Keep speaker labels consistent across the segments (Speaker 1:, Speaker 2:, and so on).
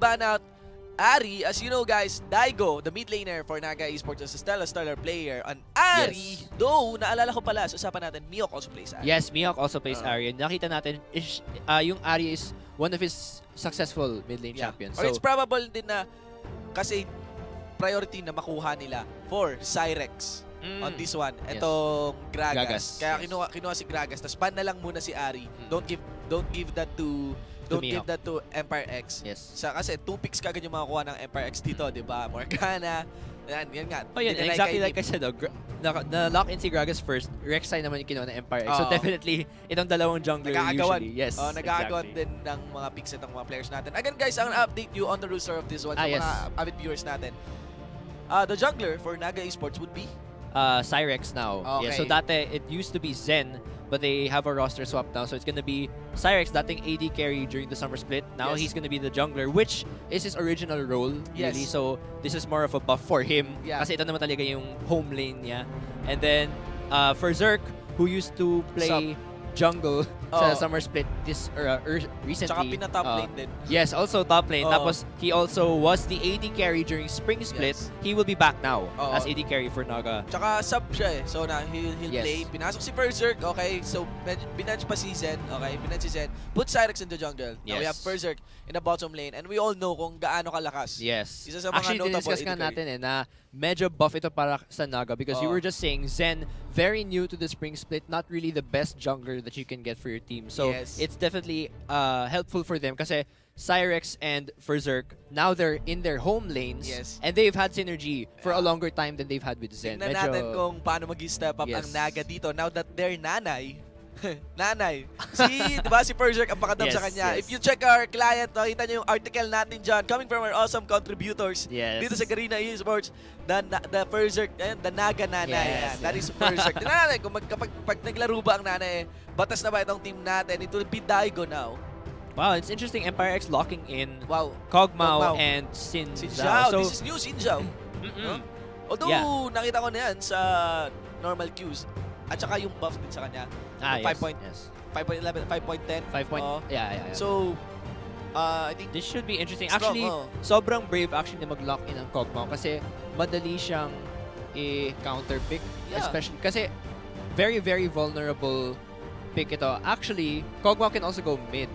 Speaker 1: ban out Ari. As you know guys, Daigo, the mid laner for Naga Esports, is a stellar player. And Ari, though, naalala ko pala, sa usapan natin, Mihawk also plays Ari.
Speaker 2: Yes, Mihawk also plays Ari. And nakita natin, yung Ari is one of his successful mid lane champions.
Speaker 1: Or it's probable din na, kasi priority na makuha nila for Cyrex on this one. Itong Gragas. Kaya kinuha si Gragas. Tapos ban na lang muna si Ari. Don't give that to Empire X. Kasi 2 picks kagad yung makakuha ng Empire X dito, di ba? Morgana. Yan nga.
Speaker 2: Oh, yan. Exactly like I said, na-lock in si Gragas first. Rek'Sai naman yung kinuha ng Empire X. So definitely, itong dalawang jungler usually. Yes,
Speaker 1: nag-aagawan din ng mga picks itong mga players natin. Again guys, ang update you on the roster of this one sa mga avid viewers natin. The jungler for Naga Esports would be?
Speaker 2: Cyrex now. Yeah, so dati, it used to be Zen, but they have a roster swap now. So it's going to be Cyrex, dating AD carry during the summer split. Now he's going to be the jungler, which is his original role, really. So this is more of a buff for him. Kasi ito naman talaga yung home lane niya. And then, for Zerk, who used to play jungle sa summer split recently.
Speaker 1: Tsaka pina-top lane din.
Speaker 2: Yes, also top lane. Tapos he also was the AD carry during spring split. He will be back now as AD carry for Naga.
Speaker 1: Tsaka sub siya eh. So he'll play. Pinasok si Berserk. Okay, so binanch pa si Zen. Okay, binanch si Zen. Put Cyrex in the jungle. Now we have Berserk in the bottom lane. And we all know kung gaano kalakas.
Speaker 2: Yes.
Speaker 1: Isa sa mga
Speaker 2: actually,
Speaker 1: notable
Speaker 2: discuss nga natin na medyo buff ito para sa Naga because you were just saying Zen, very new to the spring split, not really the best jungler that you can get for your team. So it's definitely helpful for them kasi Cyrex and Berserk, now they're in their home lanes and they've had synergy for a longer time than they've had with Zen.
Speaker 1: Tingnan natin kung paano mag-step up ang Naga dito now that they're nanay. Nanay. Diba si Berserk ang pakadam sa kanya. If you check our client, nakita nyo yung article natin dyan coming from our awesome contributors dito sa Garena Esports. The Berserk, the Naga nanay. That is Berserk. Tingnan natin kung pag naglaro ba ang nanay, batas na ba itong team natin? It will be Daigo now.
Speaker 2: Wow, it's interesting. Empire X locking in Kog'Maw and Xin Zhao.
Speaker 1: So, this is new Xin Zhao. Although, nakita ko na yan sa normal queues. At saka yung buff din sa kanya. 5.11, 5.10. So, I think
Speaker 2: this should be interesting. Actually, sobrang brave actually na mag-lock in ang Kog'Maw kasi madali siyang i-counter pick. Especially kasi very vulnerable pick ito. Actually, Kog'Maw can also go mid.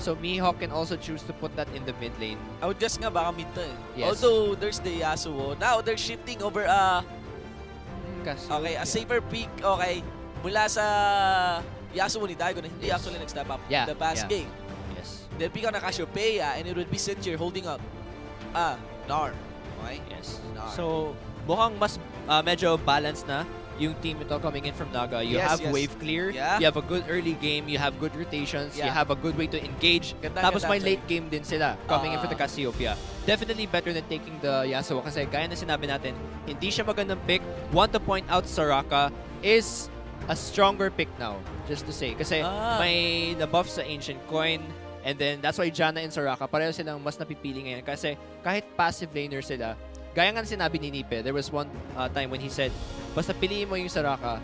Speaker 2: So Mihawk can also choose to put that in the mid lane.
Speaker 1: I would guess nga baka mid to eh. Although there's the Yasuo. Now they're shifting over a safer pick, mula sa Yasuo ni Daigo na hindi actually nag-step up the past game. They'll pick on a Cassiopeia and it would be Sinjir holding up Nar. Nar.
Speaker 2: So, mukhang mas medyo balanced na yung team ito coming in from Naga. You have wave clear, you have a good early game, you have good rotations, you have a good way to engage. Tapos may late game din sila coming in for the Cassiopeia. Definitely better than taking the Yasuo kasi gaya na sinabi natin, hindi siya magandang pick. Want to point out Soraka is a stronger pick now, just to say. Kasi may na-buff sa Ancient Coin, and then that's why Janna and Soraka, pareho silang mas napipili ngayon. Kasi kahit passive laner sila, gaya nga sinabi ni Nipe, there was one time when he said, basta piliin mo yung Soraka,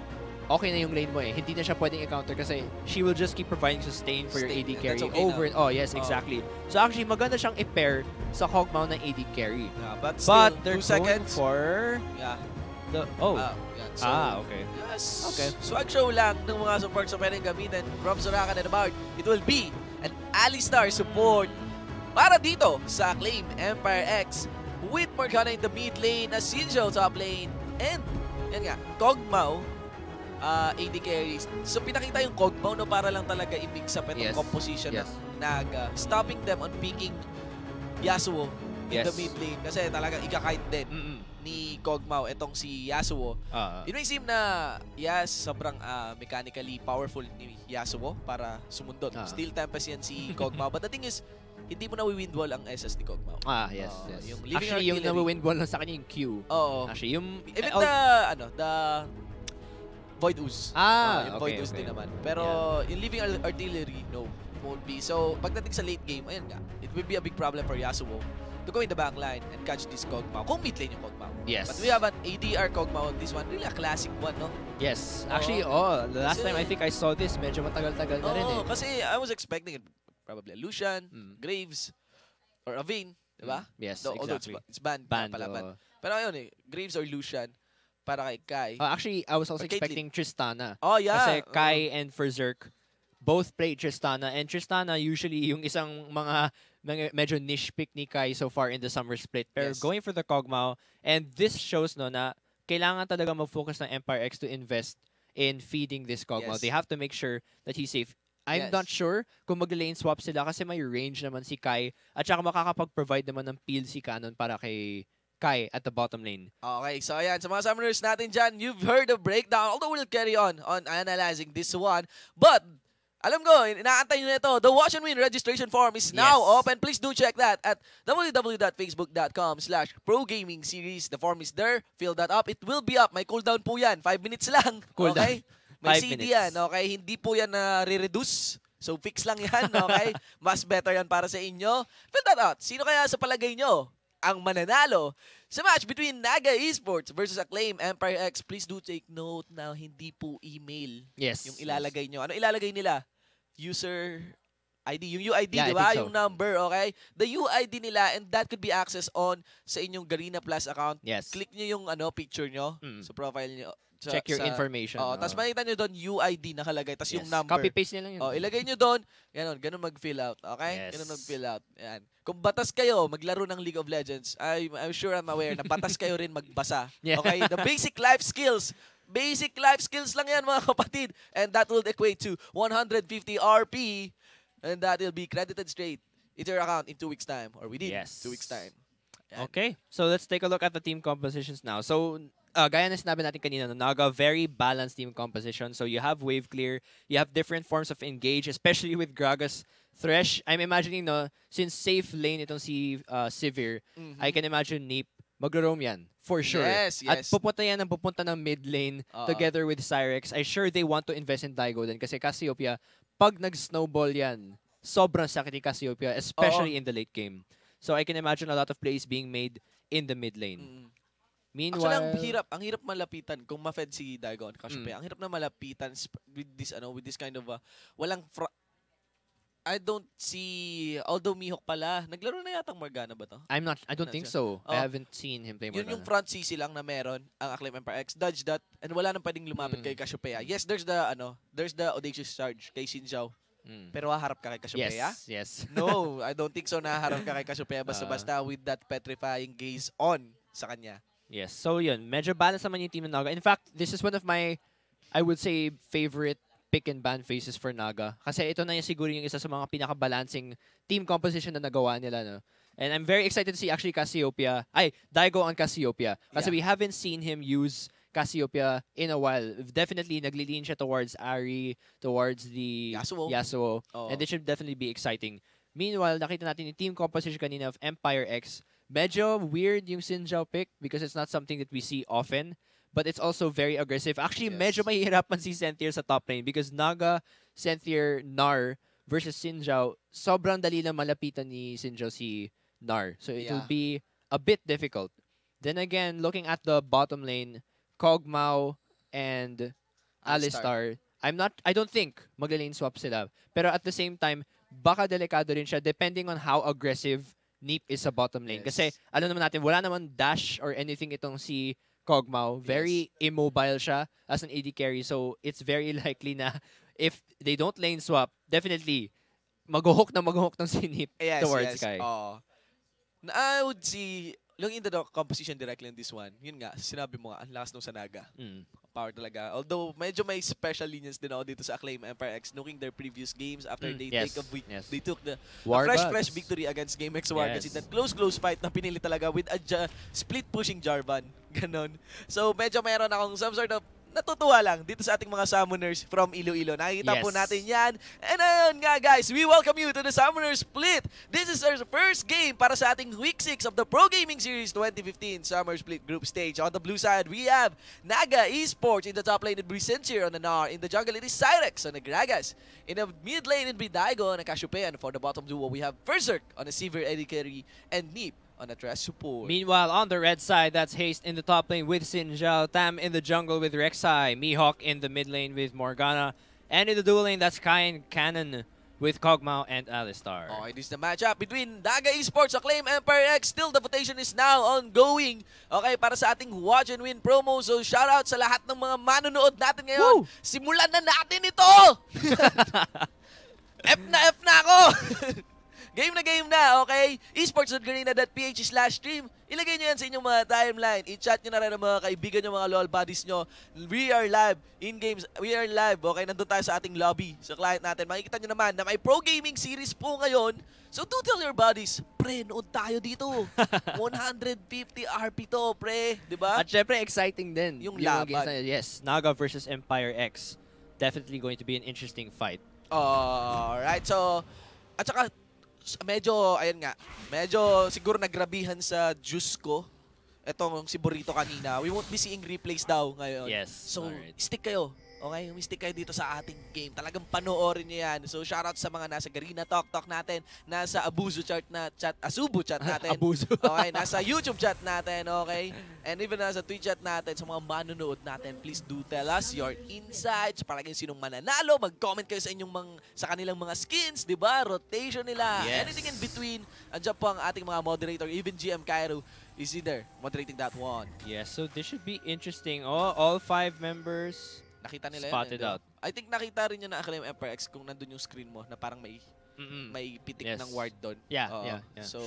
Speaker 2: okay na yung lane mo eh. Hindi na siya pwedeng i-counter kasi she will just keep providing sustain for your AD carry over and exactly. So actually, maganda siyang i-pair sa Kog'Maw ng AD carry.
Speaker 1: But still,
Speaker 2: they're
Speaker 1: 2 seconds
Speaker 2: for the okay.
Speaker 1: Okay. Swag show lang ng mga supports na pwedeng gamitin from Soraka and Bard. It will be an Alistar support para dito sa Acclaim Empire X with Morgana in the mid lane, Sinjil top lane, and yan nga, Kog'Maw AD carries. So pinakita yung Kog'Maw no para lang talaga i-mix up itong composition ng Naga, stopping them on picking Yasuo in the mid lane kasi talagang ikakite din ni Kog'Maw itong si Yasuo. It may seem na sobrang mechanically powerful ni Yasuo para sumundot. Steel Tempest yan si Kog'Maw. But the thing is, hindi mo na-windwall ang SS ni Kog'Maw.
Speaker 2: Yung actually, yung na-windwall lang sa kanya yung Q. Actually, yung...
Speaker 1: Even the Void Ooze. Yung Void Ooze din naman. Pero yung Living Artillery, no, won't be. So, pagdating sa late game, ayun nga, it will be a big problem for Yasuo to go in the backline and catch this Kog'Maw. Kung mid lane yung Kog'Maw. But we have an ADR Kog'Maw on this one. Really a classic one, no?
Speaker 2: Actually, the last time I think I saw this, medyo matagal-tagal na rin eh.
Speaker 1: Kasi I was expecting it. Probably Lucian, Graves, or a Vayne, diba?
Speaker 2: Yes,
Speaker 1: Although
Speaker 2: exactly.
Speaker 1: it's banned. Pero ayun Graves or Lucian para kay Kai.
Speaker 2: Actually, I was also expecting Tristana.
Speaker 1: Oh, yeah.
Speaker 2: Kasi Kai and Berserk both played Tristana. And Tristana usually yung isang mga medyo niche pick ni Kai so far in the summer split. Pero going for the Kog'Maw. And this shows na kailangan talaga mag-focus ng Empire X to invest in feeding this Kog'Maw. They have to make sure that he's safe. I'm not sure kung mag-lane swap sila kasi may range naman si Kai at saka makakapag-provide naman ng peel si Canon para kay Kai at the bottom lane. Okay,
Speaker 1: so ayan, sa mga summoners natin dyan, you've heard the breakdown, although we'll carry on analyzing this one. But, alam ko, inaantay nyo na ito. The Watch and Win registration form is now open. Please do check that at www.facebook.com/ProGamingSeries. The form is there. Fill that up. It will be up. May cooldown po yan. 5 minutes lang. Okay? May CD yan, okay? Hindi po yan re-reduce. So, fix lang yan, okay? Mas better yan para sa inyo. Fill that out. Sino kaya sa palagay nyo ang mananalo sa match between Naga Esports versus Acclaim Empire X? Please do take note na hindi po email yung ilalagay nyo. Ano ilalagay nila? User ID. Yung UID, di ba? Yung number, okay? The UID nila, and that could be accessed on sa inyong Garena Plus account. Click nyo yung picture nyo sa profile nyo.
Speaker 2: Check your information.
Speaker 1: Tapos makita nyo doon UID nakalagay, tapos yung number.
Speaker 2: Copy-paste nyo lang yun.
Speaker 1: Ilagay nyo doon. Ganun mag-fill out. Okay? Ganun mag-fill out. Yan. Kung batas kayo, maglaro ng League of Legends, I'm sure I'm aware na batas kayo rin magbasa. Okay? The basic life skills. Basic life skills lang yan, mga kapatid. And that will equate to 150 RP. And that will be credited straight into your account in 2 weeks' time. Or within 2 weeks' time. Yan.
Speaker 2: Okay. So let's take a look at the team compositions now. So, gaya na sinabi natin kanina, Naga, very balanced team composition. So you have wave clear, you have different forms of engage, especially with Gragas Thresh. I'm imagining, since safe lane itong si Sivir, I can imagine Neep magro-roam yan, for sure. At pupunta ng mid lane together with Cyrex. I'm sure they want to invest in Daigo din kasi Cassiopeia, pag nag-snowball yan, sobrang sakit ni Cassiopeia, especially in the late game. So I can imagine a lot of plays being made in the mid lane. Meanwhile,
Speaker 1: actually, ang hirap malapitan kung ma-fed si Daigo on Cassiopeia. Ang hirap na malapitan with this kind of walang I don't see, although Mihawk pala, naglaro na yata ang Morgana ba to?
Speaker 2: I don't think so. I haven't seen him play Morgana.
Speaker 1: Yun yung front CC lang na meron, ang Acclaim Empire X. Dodge that, and wala nang pwedeng lumapit kay Cassiopeia. Yes, there's the Audacious Charge kay Sinjao. Pero haharap ka kay Cassiopeia?
Speaker 2: Yes.
Speaker 1: No, I don't think so na haharap ka kay Cassiopeia basta-basta with that petrifying gaze on sa kanya.
Speaker 2: Yes, so yun, medyo balance naman yung team ng Naga. In fact, this is one of my, I would say, favorite pick and ban phases for Naga. Kasi ito na yung siguro yung isa sa mga pinaka-balancing team composition na nagawa nila. No? And I'm very excited to see actually Daigo on Cassiopeia. Kasi we haven't seen him use Cassiopeia in a while. Definitely, nagli-lean siya towards Ahri, towards the Yasuo. And this should definitely be exciting. Meanwhile, nakita natin yung team composition kanina of Empire X. Medyo weird yung Sinjao pick because it's not something that we see often. But it's also very aggressive. Actually, medyo mahihirapan si Senthier sa top lane because Naga, Senthier, Gnar versus Sinjao, sobrang dali lang malapitan ni Sinjao si Gnar. So it will be a bit difficult. Then again, looking at the bottom lane, Kog'Maw and Alistar, I don't think magla-lane swap sila. Pero at the same time, baka delikado rin siya depending on how aggressive Neep is sa bottom lane. Kasi alam naman natin, wala naman dash or anything itong si Kog'Maw. Very immobile siya as an AD carry. So it's very likely na if they don't lane swap, definitely mag-hook ng si Neep towards Kai.
Speaker 1: I would see, looking into the composition directly in this one, yun nga, sinabi mo nga, ang lakas nung sa Naga. Power talaga. Although, medyo may special lenience din ako dito sa Acclaim Empire X, looking their previous games after they they took the fresh victory against GameX War. Kasi that close fight na pinili talaga with a split-pushing Jarvan. Ganon. So, medyo mayroon akong some sort of natutuwa lang dito sa ating mga summoners from Iloilo. Nakikita po natin yan. And ayun nga guys, we welcome you to the Summoner Split. This is our first game para sa ating Week 6 of the Pro Gaming Series 2015 Summer Split Group Stage. On the blue side, we have Naga Esports. In the top lane, it will be Sincere on the Gnar. In the jungle, it is Cyrex on the Gragas. In the mid lane, it will be Daigo on the Cassiopeia. And for the bottom duo, we have Berserk on the Sivir AD Carry and Neep on the trash support.
Speaker 2: Meanwhile, on the red side, that's Haste in the top lane with Sinjao, Tam in the jungle with Rek'Sai, Mihawk in the mid lane with Morgana, and in the dual lane, that's Kai and Cannon with Kog'Maw and Alistar.
Speaker 1: Okay, this is the matchup between Naga Esports, Acclaim, Empire X. Still, the votation is now ongoing. Okay, para sa ating watch and win promo. So, shoutout sa lahat ng mga manonood natin ngayon. Woo! Simulan na natin ito! F na ako! Game na, okay? esports.garena.ph/stream. Ilagay nyo yan sa inyong mga timeline. I-chat nyo na rin ang mga kaibigan nyo, mga LOL buddies nyo. We are live in games. We are live, okay? Nandun tayo sa ating lobby, sa client natin. Makikita nyo naman na may pro gaming series po ngayon. So do tell your buddies, pre, nood tayo dito. 150 RP to, pre. Diba?
Speaker 2: At syempre, exciting din.
Speaker 1: Yung laban.
Speaker 2: Yes, Naga versus Empire X. Definitely going to be an interesting fight.
Speaker 1: Alright, so, at saka, medyo, ayun nga, medyo siguro nagrabihan sa juice ko. Etong si Burrito kanina. We won't be seeing replays daw ngayon.
Speaker 2: Yes.
Speaker 1: So, stick kayo. Okay? Stick kayo dito sa ating game. Talagang panoorin nyo yan. So, shoutout sa mga nasa Garena TalkTalk natin, nasa Asubu chat natin.
Speaker 2: Abuso.
Speaker 1: Okay? Nasa YouTube chat natin, okay? And even nasa Twitch chat natin, sa mga manonood natin, please do tell us your insights. Para kung sinong mananalo, mag-comment kayo sa sa kanilang mga skins, di ba? Rotation nila.
Speaker 2: Yes.
Speaker 1: Anything in between. Andiyan po ang ating mga moderator, even GM Cairo is there moderating that one.
Speaker 2: Yes, so this should be interesting. Oh, all 5 members
Speaker 1: nakita nila
Speaker 2: spotted
Speaker 1: yun,
Speaker 2: out.
Speaker 1: I think nakita rin yun na Acclaim Empire X kung nandun yung screen mo na parang may pitik ng ward doon.
Speaker 2: Yeah.
Speaker 1: So,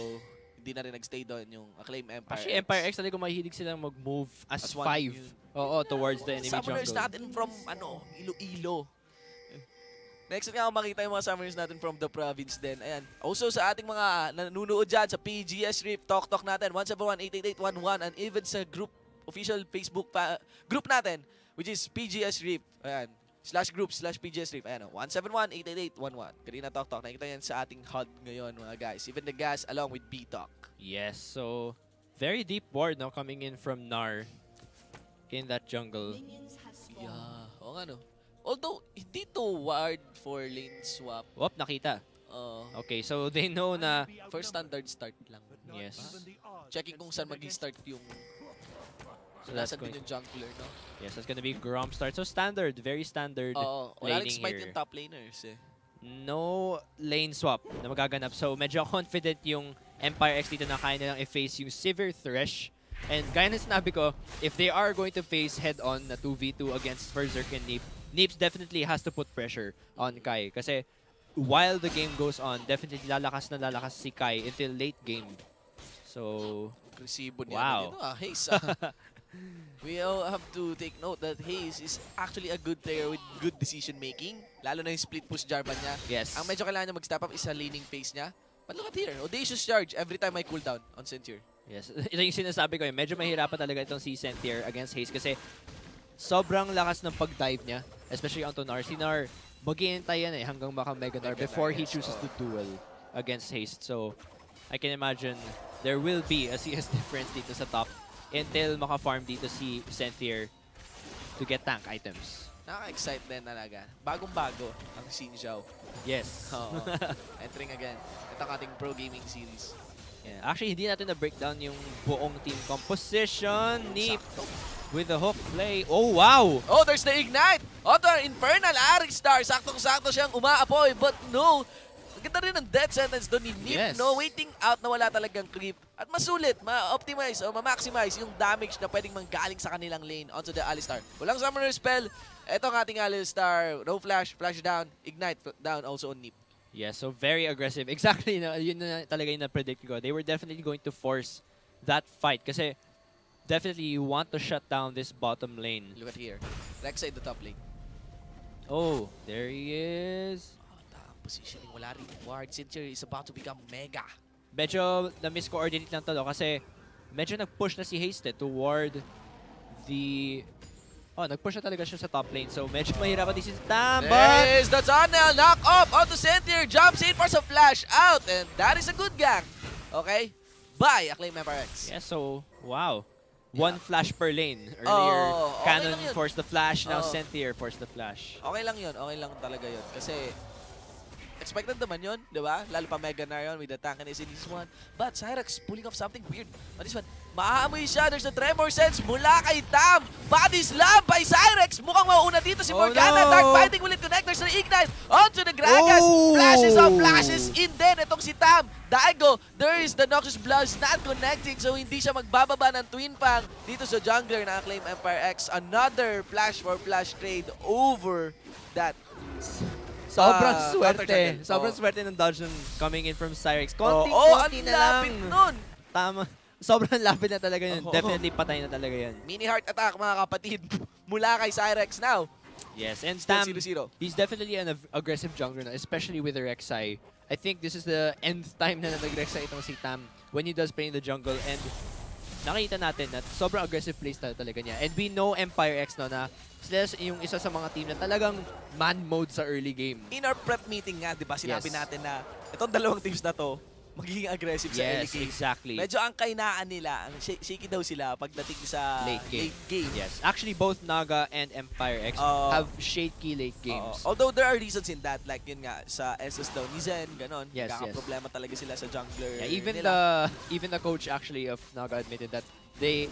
Speaker 1: hindi na rin nagstay doon yung Acclaim Empire
Speaker 2: Actually,
Speaker 1: X.
Speaker 2: Empire X talaga mahilig silang mag-move as 5. Oo, towards the enemy jungle.
Speaker 1: Summoners natin from, Iloilo. Next nga ako makita yung mga summoners natin from the province din. Ayan. Also sa ating mga nanonood dyan sa PGS Rift, TalkTalk natin, 171-888-11, and even sa official Facebook group natin, which is PGS Rift. Ayan. /group/PGS Rift. Ayan. 171-888-11. Garena TalkTalk. Nakikita yan sa ating HUD ngayon, mga guys. Even the gas along with B-Talk.
Speaker 2: Yes. So, very deep ward now coming in from Nar in that jungle.
Speaker 1: Yeah. O nga no. Although, hindi to ward for lane swap.
Speaker 2: Whoop, nakita. Okay, so they know na
Speaker 1: first standard start lang.
Speaker 2: Yes.
Speaker 1: Checking kung saan mag-start yung
Speaker 2: so that's
Speaker 1: din yung jungler, no?
Speaker 2: Yes, that's gonna be Grom start. So standard, very standard
Speaker 1: wala rin
Speaker 2: laning
Speaker 1: smite
Speaker 2: here.
Speaker 1: yung top laners eh.
Speaker 2: No lane swap na magaganap. So medyo confident yung Empire X dito na kaya nilang i-face yung Severe Thresh. And gaya na sinabi ko, if they are going to face head-on na 2v2 against Berserk and Neep, Neeps definitely has to put pressure on Kai. Kasi while the game goes on, definitely lalakas si Kai until late game. So,
Speaker 1: agresibo niya.
Speaker 2: Wow.
Speaker 1: Haze. We all have to take note that Haze is actually a good player with good decision making. Lalo na yung split push Jarvan niya.
Speaker 2: Yes.
Speaker 1: Ang medyo kailangan niya mag-step up is sa laning phase niya. But look at here, audacious charge every time I cooldown on Sentier.
Speaker 2: Yes, ito yung sinasabi ko, medyo mahirapan talaga itong si Sentier against Haze kasi sobrang lakas ng pag-dive niya, especially onto Nar. Si Nar, maghihintay yan hanggang maka Mega Nar before he chooses to duel against Haze. So, I can imagine there will be a CS difference dito sa top until maka-farm dito si Sentier to get tank items.
Speaker 1: Nakaka-excite din talaga. Bagong-bago ang Xin Zhao.
Speaker 2: Yes.
Speaker 1: Entering again. Ito ang ating pro gaming series.
Speaker 2: Yeah. Actually, hindi natin na-breakdown yung buong team composition. Neep with the hook play. Oh, wow!
Speaker 1: Oh, there's the ignite! Onto our Infernal Alistar. Saktong-sakto siyang umaapoy. But no, ganda rin ng death sentence doon ni Neep.
Speaker 2: Yes.
Speaker 1: No, waiting out na wala talagang creep. At masulit, ma-optimize o ma-maximize yung damage na pwedeng manggaling sa kanilang lane onto the Alistar. Walang summoner spell. Ito ang ating Alistar. No flash, flash down, ignite down also on Neep.
Speaker 2: Yeah, so very aggressive. Exactly, yun na talaga yung na-predict ko. They were definitely going to force that fight kasi definitely you want to shut down this bottom lane.
Speaker 1: Look at here. Rek'Sai the top lane.
Speaker 2: Oh, there he is.
Speaker 1: Positioning, wala rin ward. Sentier is about to become mega.
Speaker 2: Medyo na-miscoordinate lang to kasi medyo nag-push na si Haste toward the... Oh, nag-push na talaga siya sa top lane. So, medyo mahirapan din si Tam.
Speaker 1: There's the tunnel. Knock off onto Sentier. Jumps in for some flash out. And that is a good gang. Okay? Bye, Acclaim Empire X.
Speaker 2: Yeah, so, wow. One flash per lane. Earlier, Cannon forced the flash. Now, Sentier forced the flash.
Speaker 1: Okay lang yun. Okay lang talaga yun. Kasi, expected naman yun, di ba? Lalo pa Mega Nar yun with the tankiness in this one. But Cyrex pulling off something weird on this one. Maaamoy siya. There's a tremor sense mula kay Tam. Body slam by Cyrex. Mukhang mauuna dito si Morgana.
Speaker 2: No.
Speaker 1: Dark Binding will connect. There's an Ignite onto the Gragas. Flashes of flashes in din. Itong si Tam. Daigo, there is the Noxious Bloods not connecting, so hindi siya magbababa ng Twin Fang dito sa jungler na claim Empire X. Another flash for flash trade over that.
Speaker 2: Sobrang swerte. Sobrang swerte ng dodge coming in from Cyrex.
Speaker 1: Konti na lapit nun.
Speaker 2: Tama. Sobrang lapit na talaga yun. Definitely patay na talaga yan.
Speaker 1: Mini heart attack mga kapatid mula kay Cyrex now.
Speaker 2: Yes, and Tam,
Speaker 1: 0-0.
Speaker 2: he's definitely an aggressive jungler na, especially with the Rek'Sai. I think this is the nth time na nag-Rek'Sai itong si Tam when he does play in the jungle, and nakita natin na sobrang aggressive playstyle talaga niya. And we know Empire X na sila yung isa sa mga team na talagang man mode sa early game.
Speaker 1: In our prep meeting nga, di ba, sinabi natin na itong dalawang teams na to, magiging aggressive sa early game.
Speaker 2: Yes, exactly.
Speaker 1: Medyo ang kainaan nila, ang shaky daw sila pagdating sa late game.
Speaker 2: Yes, actually both Naga and Empire X have shaky late games.
Speaker 1: Although there are reasons in that, like yun nga, sa SS daw ni Zen, ganon.
Speaker 2: Yes,
Speaker 1: problema talaga sila sa jungler
Speaker 2: even the coach actually of Naga admitted that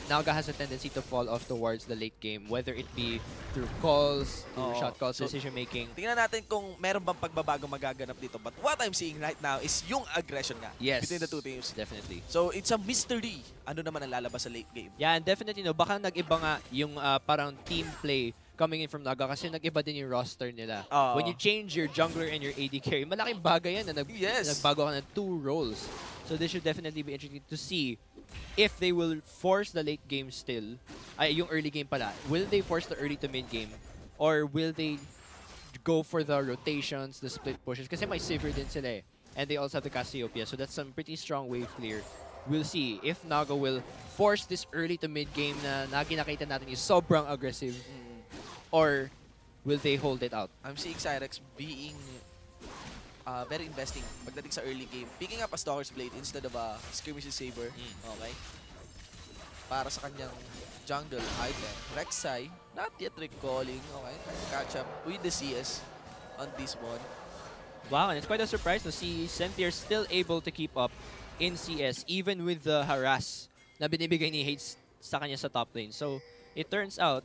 Speaker 2: Naga has a tendency to fall off towards the late game, whether it be through calls, through shot calls, decision making.
Speaker 1: Tingnan natin kung meron bang pagbabago magaganap dito. But what I'm seeing right now is yung aggression nga between the two teams.
Speaker 2: Definitely.
Speaker 1: So it's a mystery. Ano naman ang lalabas sa late game?
Speaker 2: Yeah, and definitely baka nag-iba nga yung parang team play coming in from Naga kasi nag-iba din yung roster nila. When you change your jungler and your AD carry, malaking bagay yan na nagbago ka ng 2 roles. So this should definitely be interesting to see if they will force the late game still. Yung early game pala. Will they force the early to mid game? Or will they go for the rotations, the split pushes? Kasi may Sivir din sila eh. And they also have the Cassiopeia. So that's some pretty strong wave clear. We'll see if Naga will force this early to mid game na nakita natin is sobrang aggressive. Or will they hold it out?
Speaker 1: I'm seeing Cyrex being very investing pagdating sa early game. Picking up a Stalker's Blade instead of a Skirmish's Saber. Okay. Para sa kanyang jungle item. Rek'Sai, not yet recalling. Okay. Catch up with the CS on this one.
Speaker 2: Wow, and it's quite a surprise to see Senthier still able to keep up in CS even with the harass na binibigay ni Hades sa kanya sa top lane. So, it turns out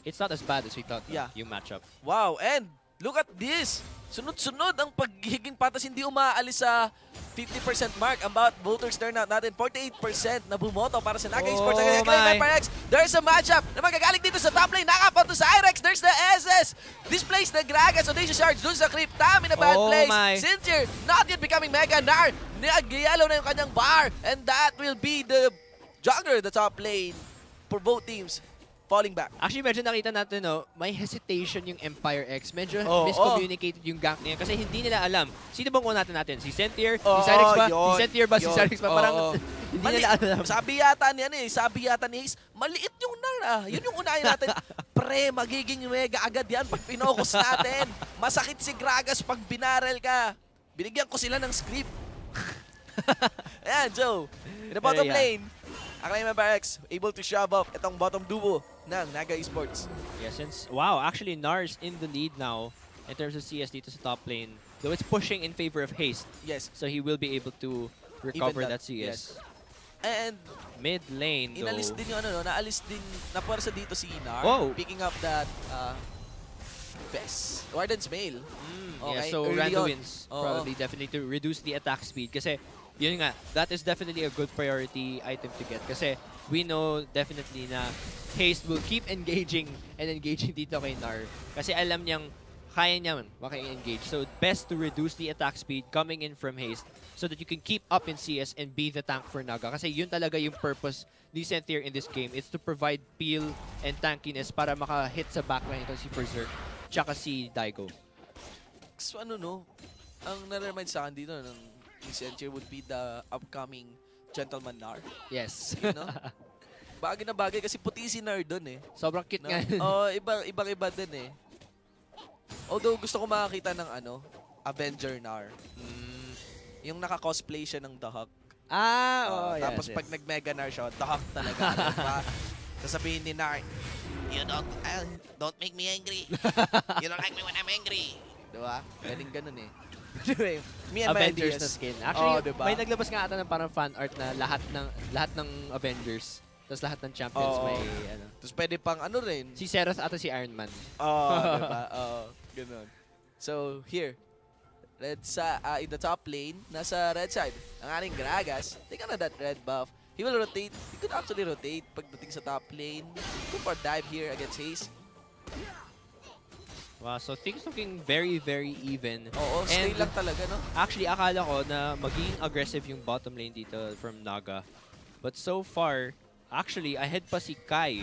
Speaker 2: it's not as bad as we thought yung matchup.
Speaker 1: Wow, and look at this! Sunod-sunod ang pagiging patas, hindi umaalis sa 50% mark. About voters turnout natin, 48% na bumoto para sa Naga Esports. There's a matchup na magagaling dito sa top lane. Nakapunto sa Cyrex. There's the SS. Displays the Gragas. Audacious Shards dun sa creep. Tam in a bad place. Sincere, not yet becoming Mega Nar. Nag-yellow na yung kanyang bar. And that will be the jungler, the top lane for both teams. Falling back.
Speaker 2: Actually, medyo nakita natin, may hesitation yung Empire X. Medyo miscommunicated yung gank niya kasi hindi nila alam. Sino bang unatin natin? Si Senthier? Si Cyrex ba? Si Senthier ba? Si Cyrex ba? Parang hindi nila alam.
Speaker 1: Sabi yata ni Ace, maliit yung Nar. Yun yung unahin natin. Pre, magiging mega agad yan pag pinokus natin. Masakit si Gragas pag binarel ka. Binigyan ko sila ng script. Ayan, Joe. In the bottom lane, Acclaim Empire X able to shove up itong bottom duo ng Naga Esports.
Speaker 2: Yeah, wow, actually Nar's in the lead now in terms of CS dito sa top lane. Though it's pushing in favor of Haste.
Speaker 1: Yes.
Speaker 2: So he will be able to recover that CS.
Speaker 1: Yes. And
Speaker 2: mid lane though.
Speaker 1: Inalis din yung naalis din, napuwersa dito si Nar. Picking up that best Warden's Mail.
Speaker 2: Okay, yeah, so Randuin's probably definitely to reduce the attack speed kasi yun nga, that is definitely a good priority item to get kasi we know definitely na Haste will keep engaging and engaging dito kay Nar kasi alam niyang kaya niya maki-engage. So best to reduce the attack speed coming in from Haste so that you can keep up in CS and be the tank for Naga kasi yun talaga yung purpose ni Senthier in this game. It's to provide peel and tankiness para maka-hit sa backline ito si Berserk tsaka si Daigo.
Speaker 1: So ang na-remind sa akin dito ng Senthier would be the upcoming Gentleman Nar.
Speaker 2: Yes.
Speaker 1: You know? Bagay na bagay kasi puti si Nar dun eh.
Speaker 2: Sobrang cute nga.
Speaker 1: Ibang-iba din eh. Although gusto ko makakita ng Avenger Nar. Yung naka-cosplay siya ng The Hulk. Tapos pag nag-Mega Nar siya, The Hulk talaga. Sasabihin ni Nar, you don't make me angry. You don't like me when I'm angry. Diba? Galing ganun eh. Anyway, me and
Speaker 2: Avengers
Speaker 1: my
Speaker 2: na skin. Actually, may naglabas nga ata ng parang fan art na lahat ng Avengers. Tapos lahat ng champions may ano.
Speaker 1: Tapos pwede pang ano rin.
Speaker 2: Si Serath ata si Iron Man.
Speaker 1: Diba? Ganun. So, here. In the top lane, nasa red side, ang ating Gragas. Take on that red buff. He will rotate. He could actually rotate pagdating sa top lane. Go for dive here against Haze.
Speaker 2: Wow, so things looking very, very even.
Speaker 1: Oo, stay lang talaga, no?
Speaker 2: Actually, akala ko na magiging aggressive yung bottom lane dito from Naga. But so far, actually, ahead pa si Kai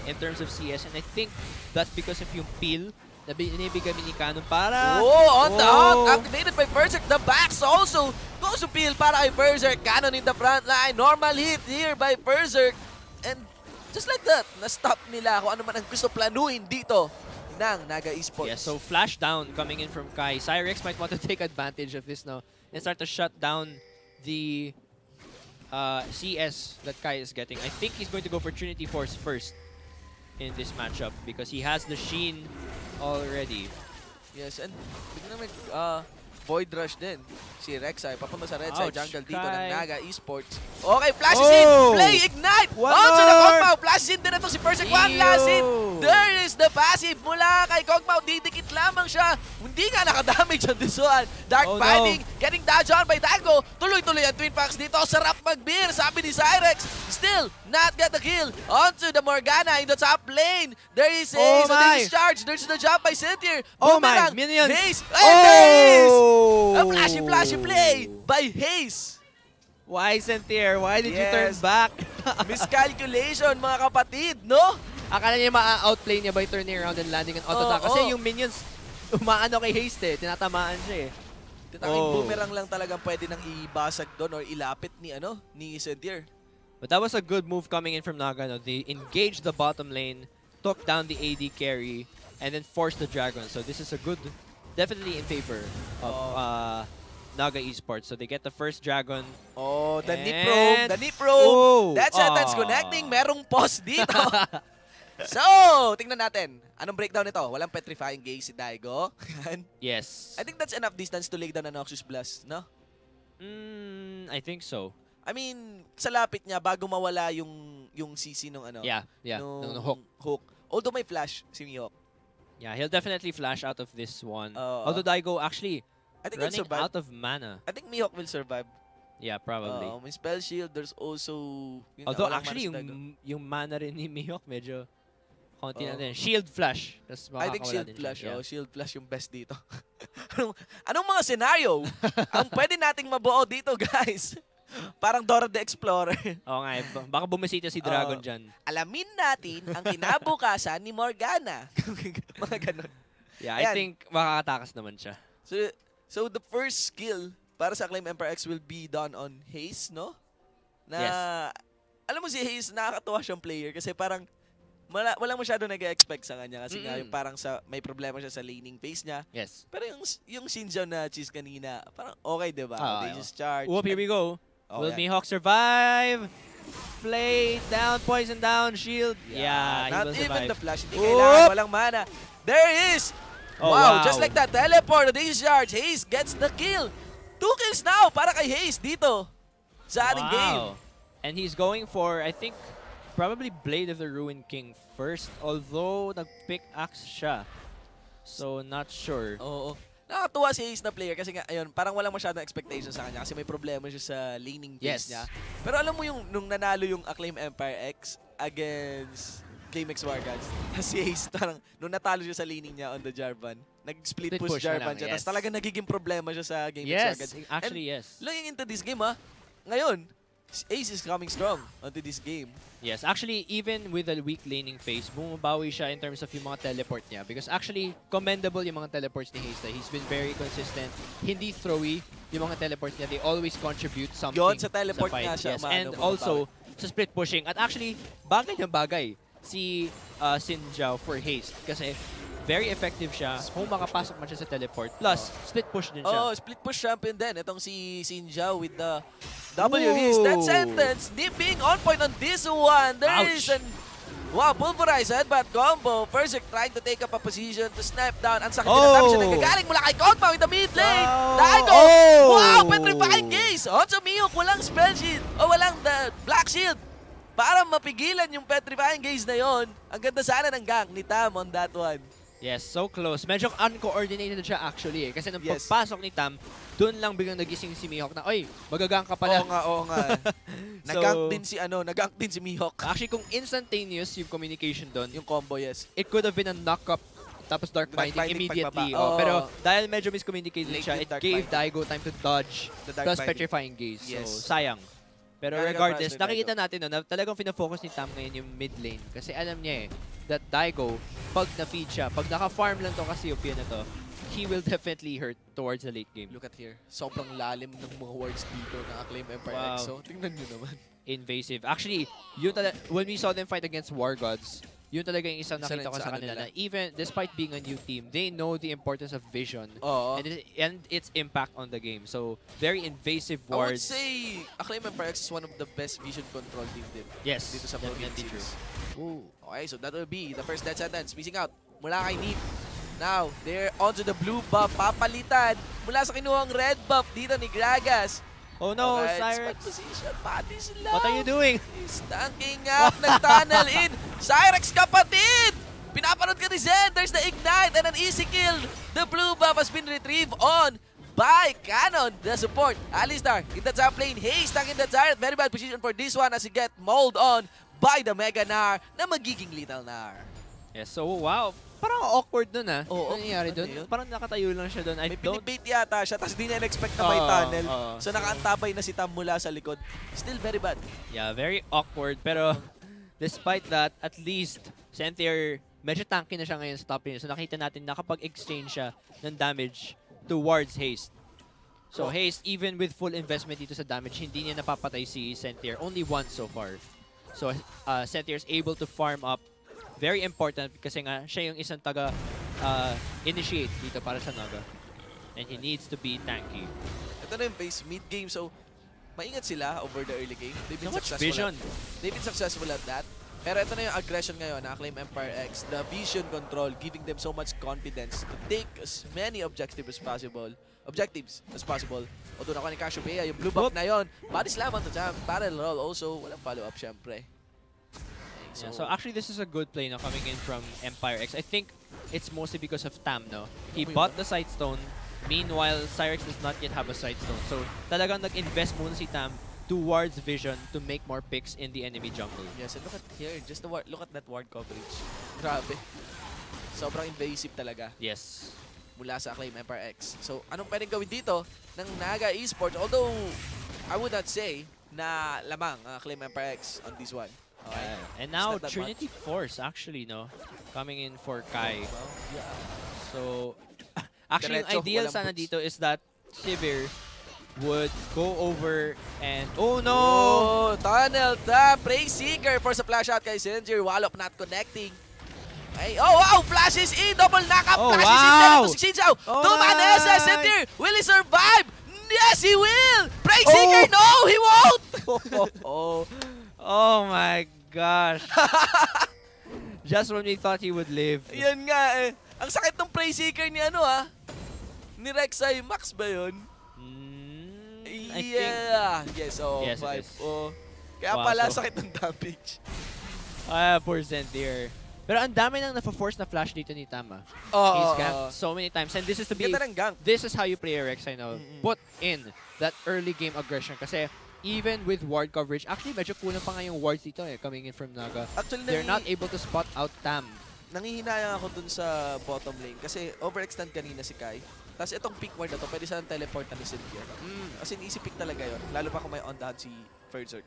Speaker 2: in terms of CS. And I think that's because of yung peel na binibigay ni Canon para...
Speaker 1: on the hot! Activated by Berserk. The backs also goes to peel para kay Berserk. Canon in the front line. Normal hit here by Berserk. And just like that, na-stop nila kung ano man ang gusto planuhin dito ng Naga Esports.
Speaker 2: Yeah, so flash down coming in from Kai. Cyrex might want to take advantage of this now and start to shut down the CS that Kai is getting. I think he's going to go for Trinity Force first in this matchup because he has the Sheen already.
Speaker 1: Yes, and bigla naman Void Rush din. Si Rek'Sai papunta sa red side jungle dito ng Naga Esports. Okay, flashes in! Play! Ignite! Onto the Kog'Maw! Flashes in din ito si Berserk. One last hit! There is the passive mula kay Kog'Maw. Didikit lamang siya. Hindi nga nakadamage ang Disuan. Dark Binding getting dodged on by Dango. Tuloy-tuloy ang Twin Packs dito. Sarap mag-beer, sabi ni Cyrex. Still, not get the kill. Onto the Morgana in the top lane. There is a discharge. There's the jump by Cynthia.
Speaker 2: Oh my, minions!
Speaker 1: Haze! And there is a flashy play by Haze.
Speaker 2: Why, Cynthia? Why did you turn back?
Speaker 1: Miscalculation, mga kapatid, no?
Speaker 2: Akala niya ma-outplay niya by turning around and landing an auto-attack. Kasi yung minions, umaano kay Haze tinatamaan siya
Speaker 1: Titanging boomerang lang talagang pwede nang ibasag doon or ilapit ni Cynthia.
Speaker 2: But that was a good move coming in from Naga. No? They engaged the bottom lane, took down the AD carry, and then forced the dragon. So this is a good, definitely in favor of Naga Esports. So they get the first dragon.
Speaker 1: The Nip Roam. That sentence connecting. Merong pause dito. So, tingnan natin. Anong breakdown nito? Walang petrifying gaze si Daigo.
Speaker 2: Yes.
Speaker 1: I think that's enough distance to lay down a Noxus Blast, no?
Speaker 2: I think so.
Speaker 1: I mean, sa lapit niya bago mawala yung CC nung
Speaker 2: nung hook.
Speaker 1: Although may flash si Mihawk.
Speaker 2: Yeah, he'll definitely flash out of this one. Although Daigo actually running out of mana.
Speaker 1: I think Mihawk will survive.
Speaker 2: Yeah, probably.
Speaker 1: May spell shield, there's also
Speaker 2: although actually yung mana rin ni Mihawk medyo konti na din. Shield flash.
Speaker 1: I think shield flash. Shield flash yung best dito. Anong mga scenario ang pwede nating mabuo dito, guys? Parang Dora the Explorer.
Speaker 2: Oo nga, baka bumisita si Dragon dyan.
Speaker 1: Alamin natin ang kinabukasan ni Morgana. Mga ganun.
Speaker 2: Yeah, I think makakatakas naman siya.
Speaker 1: So the first skill para sa Acclaim Empire X will be done on Haze, no? Yes. Alam mo si Haze, nakakatuwa siyang player kasi parang wala masyado nag-expect sa kanya kasi nga yung parang may problema siya sa laning phase niya.
Speaker 2: Yes.
Speaker 1: Pero yung Sinjao na cheese kanina, parang okay, diba? They just charge.
Speaker 2: Here we go. Will Mihawk survive? Play down, poison down, shield. Yeah,
Speaker 1: not even the flash. Hindi kailangan, walang mana. There is! Wow, just like that. Teleport, the discharge. Haze gets the kill. 2 kills now para kay Haze dito sa ating game.
Speaker 2: And he's going for, I think, probably Blade of the Ruined King first, although nag-pickaxe siya. So, not sure.
Speaker 1: Nakatuwa si Haze na player kasi nga, ayun, parang walang masyadong expectation sa kanya kasi may problema siya sa laning phase niya. Pero alam mo yung nung nanalo yung Acclaim Empire X against GameX Wargods, si Haze, parang nung natalo siya sa laning niya on the Jarvan, nag-split push Jarvan siya. Tapos talagang nagiging problema siya sa GameX Wargods.
Speaker 2: Actually,
Speaker 1: looking into this game, ngayon, Ace is coming strong onto this game.
Speaker 2: Yes, actually, even with the weak laning phase, bumabawi siya in terms of yung mga teleport niya. Because actually, commendable yung mga teleports ni Haze. He's been very consistent. Hindi throwy yung mga teleports niya. They always contribute something
Speaker 1: sa teleport
Speaker 2: sa fight.
Speaker 1: Nga siya.
Speaker 2: Yes. And also, sa split pushing. At actually, bagay na bagay si Sinjao for Haze. Kasi very effective siya kung makapasok man siya sa teleport. Plus, split push din siya.
Speaker 1: Split push champion din. Itong si Sinjao with the W. That sentence, being on point on this one. There is an Wow, pulverize headbutt combo. Berserk trying to take up a position to snap down. Ang sakit na damage na nagagaling mula kay Kog'Maw in the mid lane. Daigo! Wow, petrifying gaze! Onso Miyok, walang spell shield o walang black shield para mapigilan yung petrifying gaze na yon. Ang ganda sana ng gank ni Tam on that one.
Speaker 2: Yes, so close. Medyo uncoordinated siya actually Kasi nung pagpasok ni Tam, doon lang biglang nagising si Mihawk na, oy, magagang ka pala.
Speaker 1: Oo nga. Nagank din si Mihawk.
Speaker 2: Actually, kung instantaneous yung communication doon,
Speaker 1: yung combo, yes.
Speaker 2: It could have been a knock-up tapos Dark Binding immediately. Pero dahil medyo miscommunicated siya, it gave Daigo time to dodge plus petrifying gaze.
Speaker 1: Yes.
Speaker 2: So, sayang. Pero regardless, nakikita natin na talagang pinafocus ni Tam ngayon yung mid lane. Kasi alam niya that Daigo, pag na-feed siya, pag naka-farm lang to kasi yung na to, he will definitely hurt towards the late game.
Speaker 1: Look at here. Sobrang lalim ng mga wards dito na Acclaim Empire X. So, tingnan nyo naman.
Speaker 2: Invasive. Actually, when we saw them fight against War Gods, yun talaga yung isang nakita ko sa kanila na even despite being a new team, they know the importance of vision and its impact on the game. So, very invasive wards.
Speaker 1: I would say Acclaim Empire X is one of the best vision control team din.
Speaker 2: Yes,
Speaker 1: dito sa definitely true. Okay, so that will be the first death sentence. Missing out mula kay Neat. Now, they're onto the blue buff. Papalitan mula sa kinuhang red buff dito ni Gragas.
Speaker 2: Oh no,
Speaker 1: Cyrex. Position, pati sila.
Speaker 2: What are you doing?
Speaker 1: He's tanking up, nag-tunnel in. Cyrex kapatid! Pinapanood ka ni Zen. There's the ignite and an easy kill. The blue buff has been retrieved on by Cannon, the support. Alistar in the top lane. Hayes stuck in the turret. Very bad position for this one as he get mauled on by the Mega Nar na magiging Little Nar.
Speaker 2: Yes, so wow. Parang awkward dun
Speaker 1: Oo,
Speaker 2: ano nangyari dun? Parang nakatayo lang siya dun.
Speaker 1: May pinibait yata siya, tapos di niya na-expect na may tunnel. So nakaantabay na si Tam mula sa likod. Still very bad.
Speaker 2: Yeah, very awkward. Pero despite that, at least Senthier, medyo tanky na siya ngayon sa top lane. So nakita natin nakapag-exchange siya ng damage towards Haste. So Haste, even with full investment dito sa damage, hindi niya napapatay si Senthier. Only once so far. So Senthier is able to farm up. Very important kasi nga siya yung isang taga-initiate dito para sa Naga. And he needs to be tanky.
Speaker 1: Ito na yung base mid-game. So, maingat sila over the early game. They've been successful at that. Pero ito na yung aggression ngayon na Acclaim Empire X. The vision control giving them so much confidence to take as many objectives as possible. O doon ako ni Cassiopeia, yung blue buff na yun. Body slam on the jump. Barrel roll also. Walang follow-up syempre.
Speaker 2: So actually, this is a good play now coming in from Empire X. I think it's mostly because of Tam, no? He bought the Sightstone. Meanwhile, Cyrex does not yet have a Sightstone. So talagang nag-invest muna si Tam towards vision to make more picks in the enemy jungle.
Speaker 1: Yes, and look at here. Just look at that ward coverage. Grabe. Sobrang invasive talaga.
Speaker 2: Yes.
Speaker 1: Mula sa Acclaim Empire X. So anong pwedeng gawin dito ng Naga Esports? Although, I would not say na lamang ang Acclaim Empire X on this one. Okay.
Speaker 2: And now Trinity Force actually, no, coming in for Kai. So actually, yung ideal sana dito is that Sivir would go over and
Speaker 1: tunnel tap, Prey Seeker for sa flash out kay Sinjir. Wallop not connecting. Ay, flashes in, double knockup, flashes in there to si Xinjiao. Tumanes, Sinjir, will he survive? Yes, he will. Prey Seeker, no, he won't.
Speaker 2: Oh my gosh. Just when we thought he would live.
Speaker 1: Yan nga Ang sakit ng Prey Seeker ni ni Rek'Sai. Max ba yun? Yes, 5. Kaya pala sakit ng damage.
Speaker 2: Poor Senthier. Pero ang dami nang na-force na flash dito ni Tama. He's ganked so many times. And this is this is how you play a Rek'Sai now. Put in that early game aggression. Kasi even with ward coverage, actually medyo kulang pa nga yung wards dito coming in from Naga. Actually, they're not able to spot out Tam.
Speaker 1: Nangihinayang ako dun sa bottom lane kasi overextend kanina si Kai. Tapos itong pick ward na to, pwede saan teleport na ni Cynthia. Kasi easy pick talaga yun. Lalo pa kung may on the hunt si Berserk.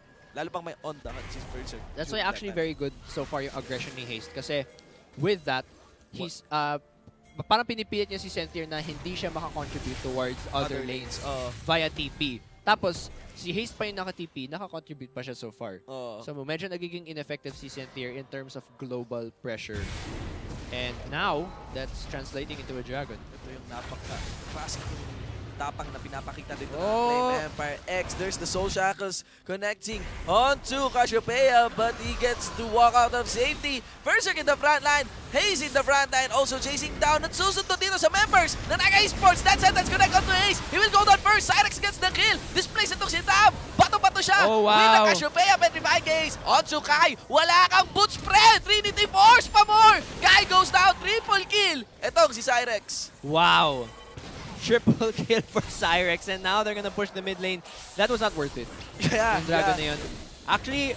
Speaker 2: That's why actually very good so far yung aggression ni Haste. Kasi with that, he's parang pinipilit niya si Senthier na hindi siya makakontribute towards other lanes via TP. Tapos, si Haste pa yung naka-TP, naka-contribute pa siya so far. So medyo nagiging ineffective si Senthier in terms of global pressure. And now, that's translating into a dragon.
Speaker 1: Ito yung napaka-classic tapang na pinapakita dito ng Acclaim Empire X. There's the Soul Shackles connecting onto Cassiopeia, but he gets to walk out of safety. Berserk in the front line, Haze in the front line, also chasing down at susunod dito sa members ng Naga Esports. That's it, that's connect onto Haze. He will go down first. Cyrex gets the kill. Displays itong si Tam. Bato-bato siya. With the Cassiopeia, petrifying Haze. Onto Kai. Wala kang boot spread. Trinity Force pa more. Kai goes down. Triple kill. Etong si Cyrex.
Speaker 2: Wow. Triple kill for Cyrex, and now they're gonna push the mid lane. That was not worth it. Yung Dragon na yun. Actually,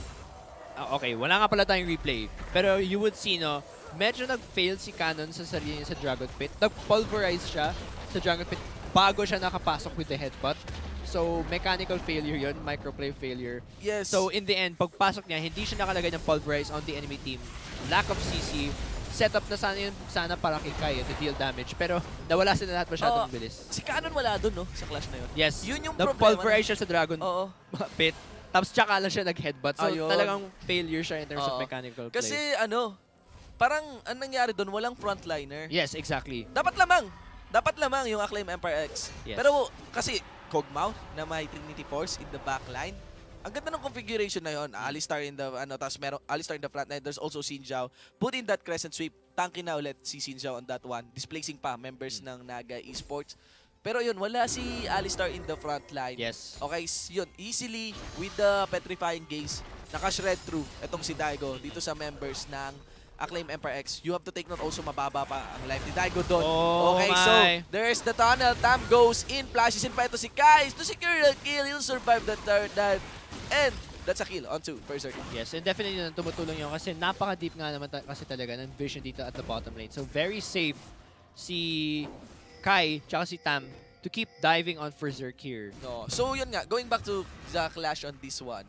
Speaker 2: okay, wala nga pala tayong replay. Pero you would see, no, medyo nag-fail si Canon sa sarili niya sa Dragon Pit. Nag-pulverize siya sa Dragon Pit bago siya nakapasok with the headbutt. So, mechanical failure yun, microplay failure.
Speaker 1: Yes.
Speaker 2: So, in the end, pagpasok niya, hindi siya nakalagay ng pulverize on the enemy team. Lack of CC. Setup na sana yun para kay Kai to deal damage. Pero nawala sila lahat masyadong bilis.
Speaker 1: Si Canon wala dun, no? Sa clash na yun.
Speaker 2: Yes.
Speaker 1: Yun yung problema.
Speaker 2: Pulverize siya sa Dragon Pit. Tapos tsaka lang siya nag-headbutt. So talagang failure siya in terms of mechanical play.
Speaker 1: Kasi parang ang nangyari dun, walang frontliner.
Speaker 2: Yes, exactly.
Speaker 1: Dapat lamang yung Acclaim Empire X.
Speaker 2: Yes.
Speaker 1: Pero kasi Kog'Maw na may Trinity Force in the backline. Ang ganda ng configuration na yun. Alistar in the tapos merong Alistar in the front line. There's also Xinjiao. Put in that crescent sweep. Tanky na ulit si Xinjiao on that one. Displacing pa members ng Naga Esports. Pero yun, wala si Alistar in the front line.
Speaker 2: Yes.
Speaker 1: Okay, yun. Easily with the petrifying gaze, naka-shred through itong si Daigo dito sa members ng Acclaim Empire X. You have to take note also mababa pa ang life ni Daigo doon. Okay, so there's the tunnel. Tam goes in. Flashes in pa ito si Kai to secure the kill. He'll survive the third dive. And that's a kill onto Berserk.
Speaker 2: Yes, and definitely tumutulong yun kasi napaka-deep nga naman kasi talaga ng vision dito at the bottom lane. So very safe si Kai tsaka si Tam to keep diving on Berserk here.
Speaker 1: No. So yun nga, going back to the clash on this one,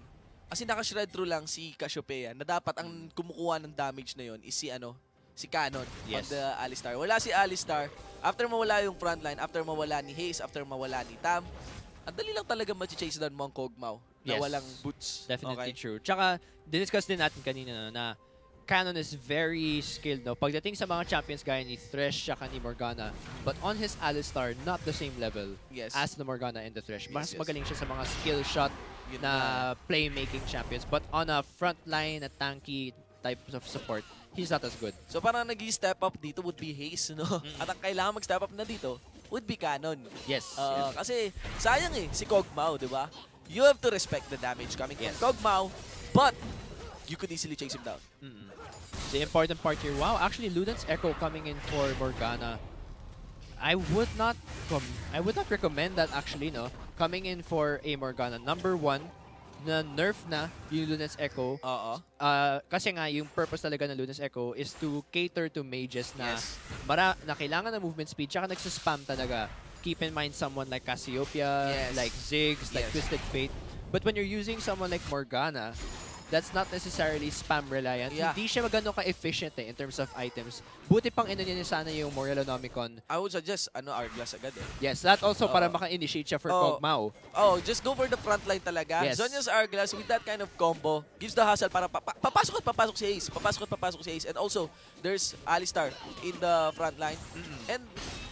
Speaker 1: kasi naka-shred through lang si Cassiopeia na dapat ang kumukuha ng damage na yun is si Canon on the Alistar. Wala si Alistar. After mawala yung frontline, after mawala ni Haze, after mawala ni Tam, ang dali lang talaga ma-chase down mo ang Kog'Maw na walang boots.
Speaker 2: Definitely true. Tsaka, diniscuss din natin kanina na Canon is very skilled. No? Pagdating sa mga champions gaya ni Thresh tsaka ni Morgana, but on his Alistar, not the same level as the Morgana and the Thresh. Mas magaling siya sa mga skill shot na playmaking champions. But on a frontline, a tanky type of support, he's not as good.
Speaker 1: So parang nag-step up dito would be Haze, no? At ang kailangan mag-step up na dito would be Canon.
Speaker 2: Yes.
Speaker 1: Kasi sayang si Kog'Maw, di ba? You have to respect the damage coming from Kog'Maw, but you could easily chase him down.
Speaker 2: The important part here, wow, actually Luden's Echo coming in for Morgana. I would not recommend that actually, no? Coming in for a Morgana. Number one, na nerf na yung Luden's Echo. Kasi nga, yung purpose talaga ng Luden's Echo is to cater to mages na na kailangan ng movement speed, tsaka nagsaspam talaga. Keep in mind someone like Cassiopeia, like Ziggs, like Twisted Fate. But when you're using someone like Morgana, that's not necessarily spam reliant. Hindi siya magano ka-efficient in terms of items. Buti pang niya sana yung Morellonomicon.
Speaker 1: I would suggest Hourglass agad eh.
Speaker 2: Yes, that also para maka-initiate siya for Kog'Maw.
Speaker 1: Just go for the front line talaga. Zhonya's Hourglass with that kind of combo gives the hustle para papasok si Ace. Papasok si Ace. And also, there's Alistar in the front line. And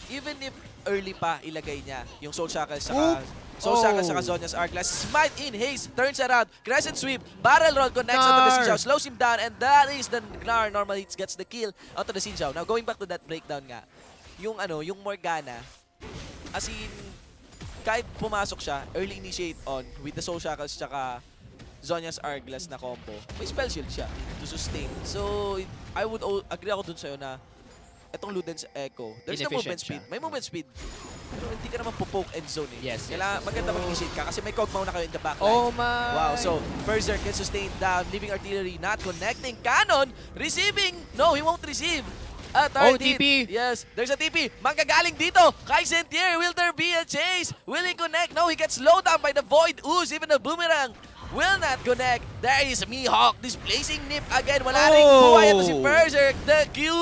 Speaker 1: even if early pa ilagay niya yung Soul Shackles saka Zhonya's Hourglass. Smite in, Haze turns around, crescent sweep, barrel roll connects onto the Xinjiao, slows him down, and that is the Gnar normally gets the kill onto the Xinjiao. Now going back to that breakdown nga, yung Morgana, as in, kahit pumasok siya, early initiate on with the Soul Shackles tsaka Zhonya's Hourglass na combo, may spell shield siya to sustain. So, I would agree ako dun sa'yo na itong Luden's Echo, there's no movement speed. May movement speed. Pero hindi ka naman po-poke end zone eh. Kailangan maganda mag-initiate ka kasi may Kog'Maw na kayo in the backline.
Speaker 2: Oh my!
Speaker 1: Wow, so Berserk gets sustained down, leaving artillery not connecting. Canon receiving! No, he won't receive.
Speaker 2: TP!
Speaker 1: Yes, there's a TP. Manggagaling dito. Kai Sentier, will there be a chase? Will he connect? No, he gets slowed down by the Void Ooze, even the Boomerang. Will not connect. There is Mihawk displacing Nip again. Wala rin buhay ito si Berserk. The Q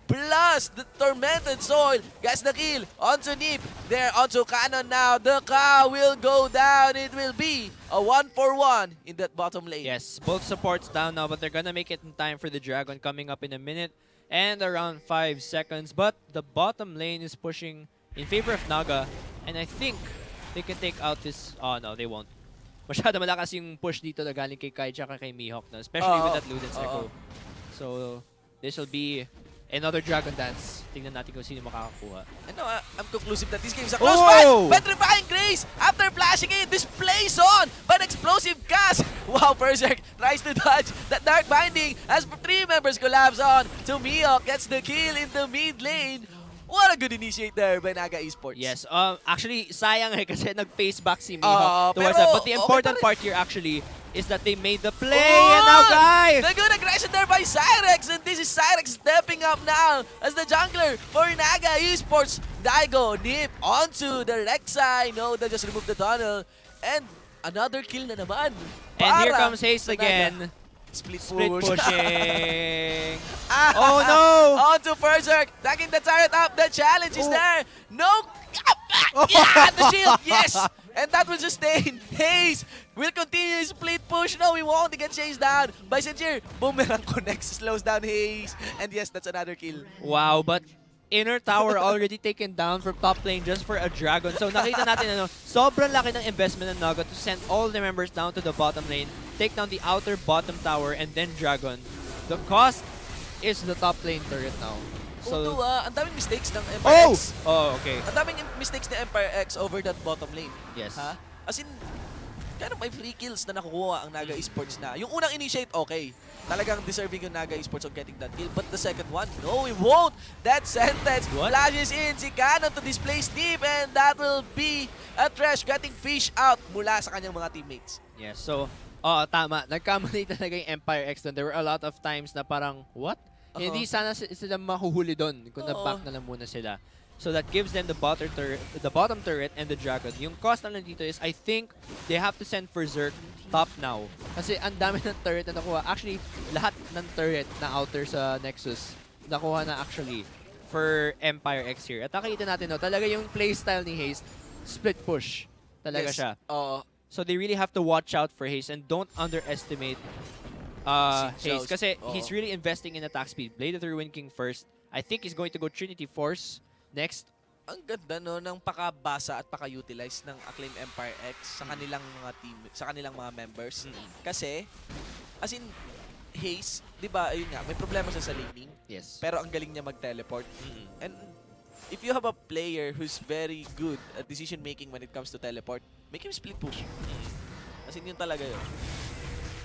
Speaker 1: plus the Tormented Soul gets the kill onto Nip. There onto Canon now. The Ka will go down. It will be a 1-for-1 in that bottom lane.
Speaker 2: Yes, both supports down now, but they're gonna make it in time for the Dragon coming up in a minute and around 5 seconds. But the bottom lane is pushing in favor of Naga. And I think they can take out this... Oh, no, they won't. Masyado malakas yung push dito na galing kay Kai tsaka kay Mihawk na, especially with that Luden's Echo. So, this will be another Dragon Dance. Tingnan natin kung sino makakakuha.
Speaker 1: And no, I'm conclusive that this game is a close fight. Petrifying Grace after flashing in. This plays on by an explosive cast. Wow, Berserk tries to dodge that Dark Binding as 3 members collapse on. To Mihawk gets the kill in the mid lane. What a good initiate there by Naga Esports.
Speaker 2: Yes, actually, sayang kasi nag-face back si Mihawk towards that. But the important part here actually is that they made the play. And now, guys!
Speaker 1: The good aggression there by Cyrex. And this is Cyrex stepping up now as the jungler for Naga Esports. Daigo, Nip, onto the Rek'Sai. No, they just removed the tunnel. And another kill na naman.
Speaker 2: And here comes Haste again.
Speaker 1: Split
Speaker 2: pushing. Oh no!
Speaker 1: On to Berserk, taking the turret up. The challenge is there. No! Yeah, the shield, yes! And that will sustain. Haze will continue his split push. No, he won't. He gets chased down by Sinjir. Boomerang connects, slows down Haze. And yes, that's another kill.
Speaker 2: Wow, but inner tower already taken down from top lane just for a dragon. So nakita natin sobrang laki ng investment ng Naga to send all the members down to the bottom lane, take down the outer bottom tower, and then dragon. The cost is the top lane turret now.
Speaker 1: So, ang daming mistakes ng Empire X.
Speaker 2: Oh, okay.
Speaker 1: Ang daming mistakes ng Empire X over that bottom lane.
Speaker 2: Yes.
Speaker 1: Ha? As in, kind of may free kills na nakukuha ang Naga Esports na. Yung unang initiate, okay. Talagang deserving yung Naga Esports of getting that kill. But the second one, no, he won't. That sentence flashes in si Canon to displace Deep, and that will be a trash getting fish out mula sa kanyang mga teammates.
Speaker 2: Yes, so, tama. Nagkamali talaga yung Empire X doon. There were a lot of times na parang, what? Hindi sana sila mahuhuli doon kung na-back na lang muna sila. So that gives them the bottom turret and the dragon. Yung cost na lang dito is, I think they have to send Berserk top now. Kasi ang dami ng turret na nakuha. Actually, lahat ng turret na outer sa Nexus nakuha na actually for Empire X here. At nakikita natin, talaga yung playstyle ni Haste, split push. Talaga siya. So they really have to watch out for Haste and don't underestimate Haste. Kasi he's really investing in attack speed. Blade of the Ruin King first. I think he's going to go Trinity Force next.
Speaker 1: Ang ganda ng pakabasa at paka-utilize ng Acclaim Empire X sa kanilang mga team, sa kanilang mga members. Kasi as in Haze, 'di ba, ayun nga, may problema siya sa laning.
Speaker 2: Yes.
Speaker 1: Pero ang galing niya mag-teleport. And if you have a player who's very good at decision making when it comes to teleport, make him split push. As in yun talaga yun.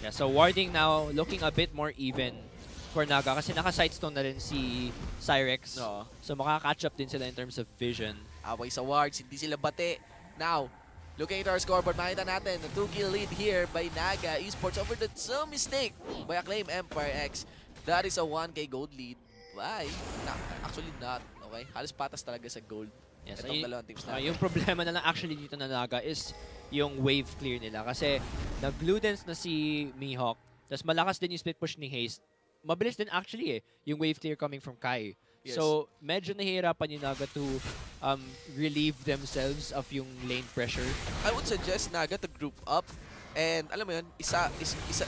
Speaker 2: Yeah, so warding now looking a bit more even for Naga kasi naka-sidestone na rin si Cyrex. So makaka-catch up din sila in terms of vision.
Speaker 1: Away sa wards, hindi sila bate. Now, looking at our scoreboard, makita natin the 2-kill lead here by Naga Esports over the mistake by Acclaim Empire X. That is a 1K gold lead. Why? Actually not. Okay? Halos patas talaga sa gold.
Speaker 2: Yes,
Speaker 1: itong dalawang teams na.
Speaker 2: Yung problema na lang actually dito na Naga is yung wave clear nila. Kasi nag-Ludens na si Mihawk, tapos malakas din yung split push ni Haste. Mabilis din actually yung wave clear coming from Kai. Yes. So, medyo nahihirapan yung Naga to relieve themselves of yung lane pressure.
Speaker 1: I would suggest Naga to group up and alam mo yun, isa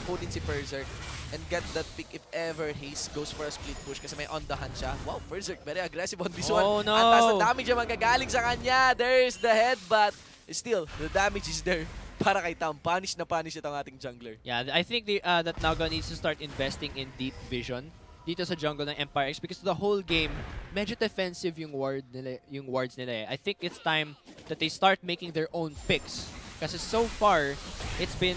Speaker 1: po din si Berserk and get that pick if ever Haze goes for a split push kasi may on the hand siya. Wow, Berserk very aggressive on this one.
Speaker 2: Oh no!
Speaker 1: Ang taas na damage yung magagaling sa kanya. There's the headbutt. Still, the damage is there. Para kay Tam, punish na punish itong ating jungler.
Speaker 2: Yeah, I think that Naga needs to start investing in deep vision dito sa jungle ng Empire X because the whole game, medyo defensive yung wards nila. I think it's time that they start making their own picks. Kasi so far, it's been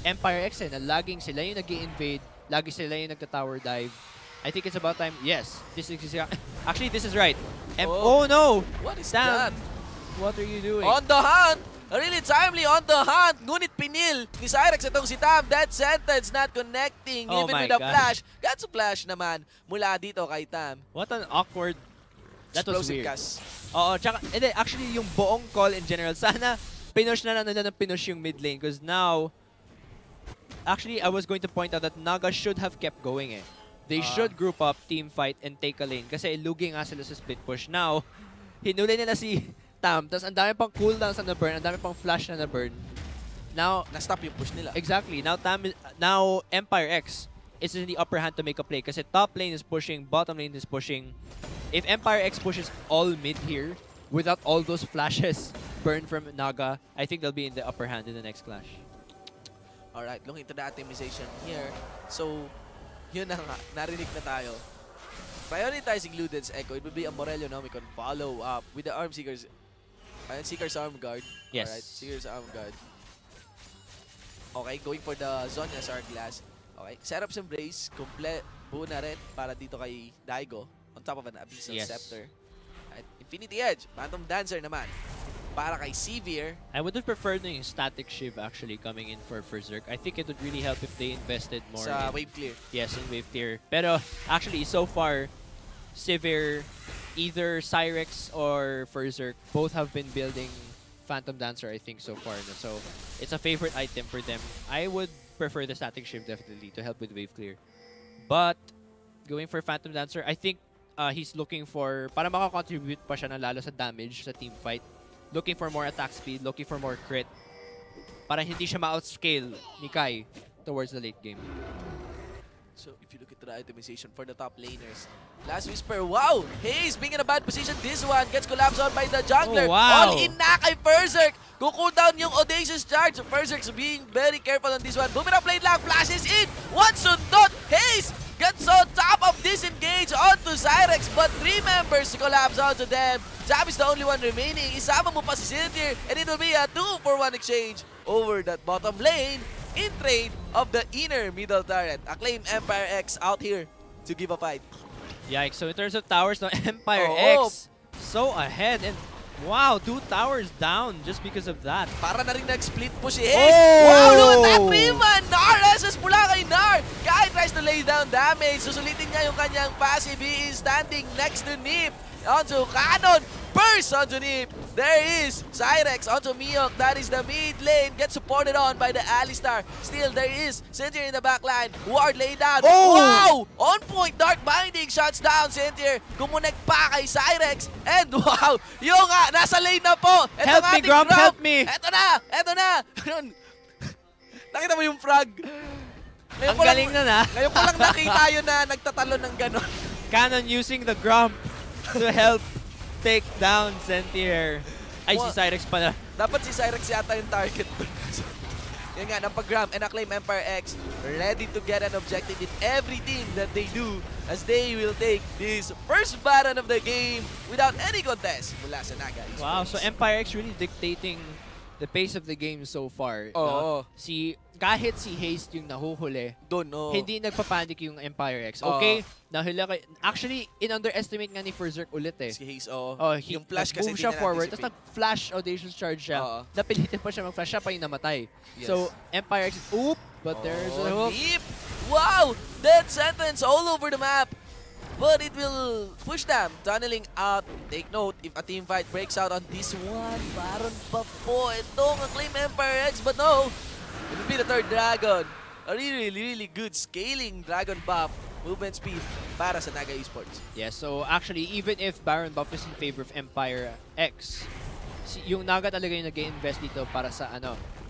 Speaker 2: Empire X na laging sila yung nag-i-invade, lagi sila yung nagta-tower dive. I think it's about time. Yes, this is actually this is right. Oh no!
Speaker 1: What is that?
Speaker 2: What are you doing?
Speaker 1: On the hunt! Really timely on the hunt. Ngunit pinil ni Cyrex itong si Tam. That sentence not connecting even with a flash. Got a flash naman mula dito kay Tam.
Speaker 2: What an awkward... That was
Speaker 1: explosive
Speaker 2: weird.
Speaker 1: cast.
Speaker 2: Oo, tsaka, actually yung buong call in general, sana pinush na lang nila ng pinush yung mid lane because now, actually I was going to point out that Naga should have kept going eh. They should group up, team fight, and take a lane kasi lugi nga sila sa split push. Now, hinuli nila si Tam, tapos ang dami pang cooldowns na na-burn, ang dami pang flash na na-burn. Now,
Speaker 1: na-stop yung push nila.
Speaker 2: Exactly. Now Empire X is in the upper hand to make a play kasi top lane is pushing, bottom lane is pushing. If Empire X pushes all mid here without all those flashes burned from Naga, I think they'll be in the upper hand in the next clash.
Speaker 1: Alright, looking to the atomization here. So, yun na nga, narinig na tayo. Prioritizing Luden's Echo, it would be a Morello Nomicon follow up with the Arm Seekers. Seeker's Arm Guard.
Speaker 2: Yes.
Speaker 1: Alright, Seeker's Arm Guard. Okay, going for the Zhonya's Arc Glass. Okay, Serap's Embrace, complete buo na rin para dito kay Daigo on top of an Abyssal Scepter. Right, Infinity Edge, Phantom Dancer naman para kay Severe.
Speaker 2: I would have preferred yung static shiv actually coming in for Berserk. I think it would really help if they invested more
Speaker 1: sa
Speaker 2: in
Speaker 1: wave clear.
Speaker 2: Yes, in wave clear. Pero actually, so far, Severe, either Cyrex or Berserk, both have been building Phantom Dancer, I think, so far. So it's a favorite item for them. I would prefer the static shiv definitely to help with wave clear. But going for Phantom Dancer, I think he's looking for, para makakontribute pa siya na lalo sa damage sa team fight. Looking for more attack speed, looking for more crit. Para hindi siya ma-outscale ni Kai towards the late game.
Speaker 1: So if you look at the itemization for the top laners, Last Whisper, wow! Haze being in a bad position, this one gets collapsed on by the jungler.
Speaker 2: Oh, wow.
Speaker 1: All in na kay Berserk. Cool down yung Audacious Charge. Berserk's being very careful on this one. Boomerang blade lang, flashes in. One sundot. Haze gets on top of disengage onto Cyrex, but 3 members collapse onto them. Jab is the only one remaining. Isama mo pa si Cynthia, and it will be a 2-for-1 exchange over that bottom lane in trade of the inner middle turret. Acclaim Empire X out here to give a fight.
Speaker 2: Yikes. So in terms of towers, no, Empire X so ahead, and wow, 2 towers down just because of that.
Speaker 1: Para na rin nag-split push si Haze. Wow, look at that Riemann! Nar, SS mula kay Nar. Kai tries to lay down damage. Susulitin niya yung kanyang passive. He is standing next to Nip. Onto Cannon. Burst onto Nip. There is Cyrex onto Miyok. That is the mid lane. Gets supported on by the Alistar. Still, there is Cynthia in the back line. Ward laid down. Wow! On point. Dark Binding shuts down Cynthia. Kumonect pa kay Cyrex. And wow! Yung nasa lane na po.
Speaker 2: Help me, Grump. Help me.
Speaker 1: Eto na. Eto na. Nakita mo yung frag.
Speaker 2: Ang galing na.
Speaker 1: Ngayon ko lang nakita yun na nagtatalon ng gano'n.
Speaker 2: Cannon using the Grump to help take down Cynthia. Ay, si Cyrex pala.
Speaker 1: Dapat si Cyrex yata yung target. Yan nga, napag-gram and Acclaim Empire X ready to get an objective in everything that they do as they will take this first Baron of the game without any contest mula sa Naga Esports.
Speaker 2: Wow, so Empire X really dictating the pace of the game so far. No? Kahit si Haze yung nahuhuli, hindi nagpapanik yung Empire X. Okay, nahula kay... Actually, in-underestimate nga ni Berserk ulit eh.
Speaker 1: Si Haze,
Speaker 2: yung flash kasi siya forward, tapos nag-flash Audacious Charge siya. Napilitin pa siya mag-flash, siya pa yung namatay. Yes. So, Empire X, but there's a hook.
Speaker 1: Deep. Wow! Death sentence all over the map. But it will push them, tunneling out. Take note, if a team fight breaks out on this one, Baron pa po itong Acclaim Empire X, but no. It will be the 3rd Dragon. A really good scaling Dragon buff, movement speed para sa Naga Esports.
Speaker 2: Yeah, so actually, even if Baron buff is in favor of Empire X, yung Naga talaga yung nag-invest dito para sa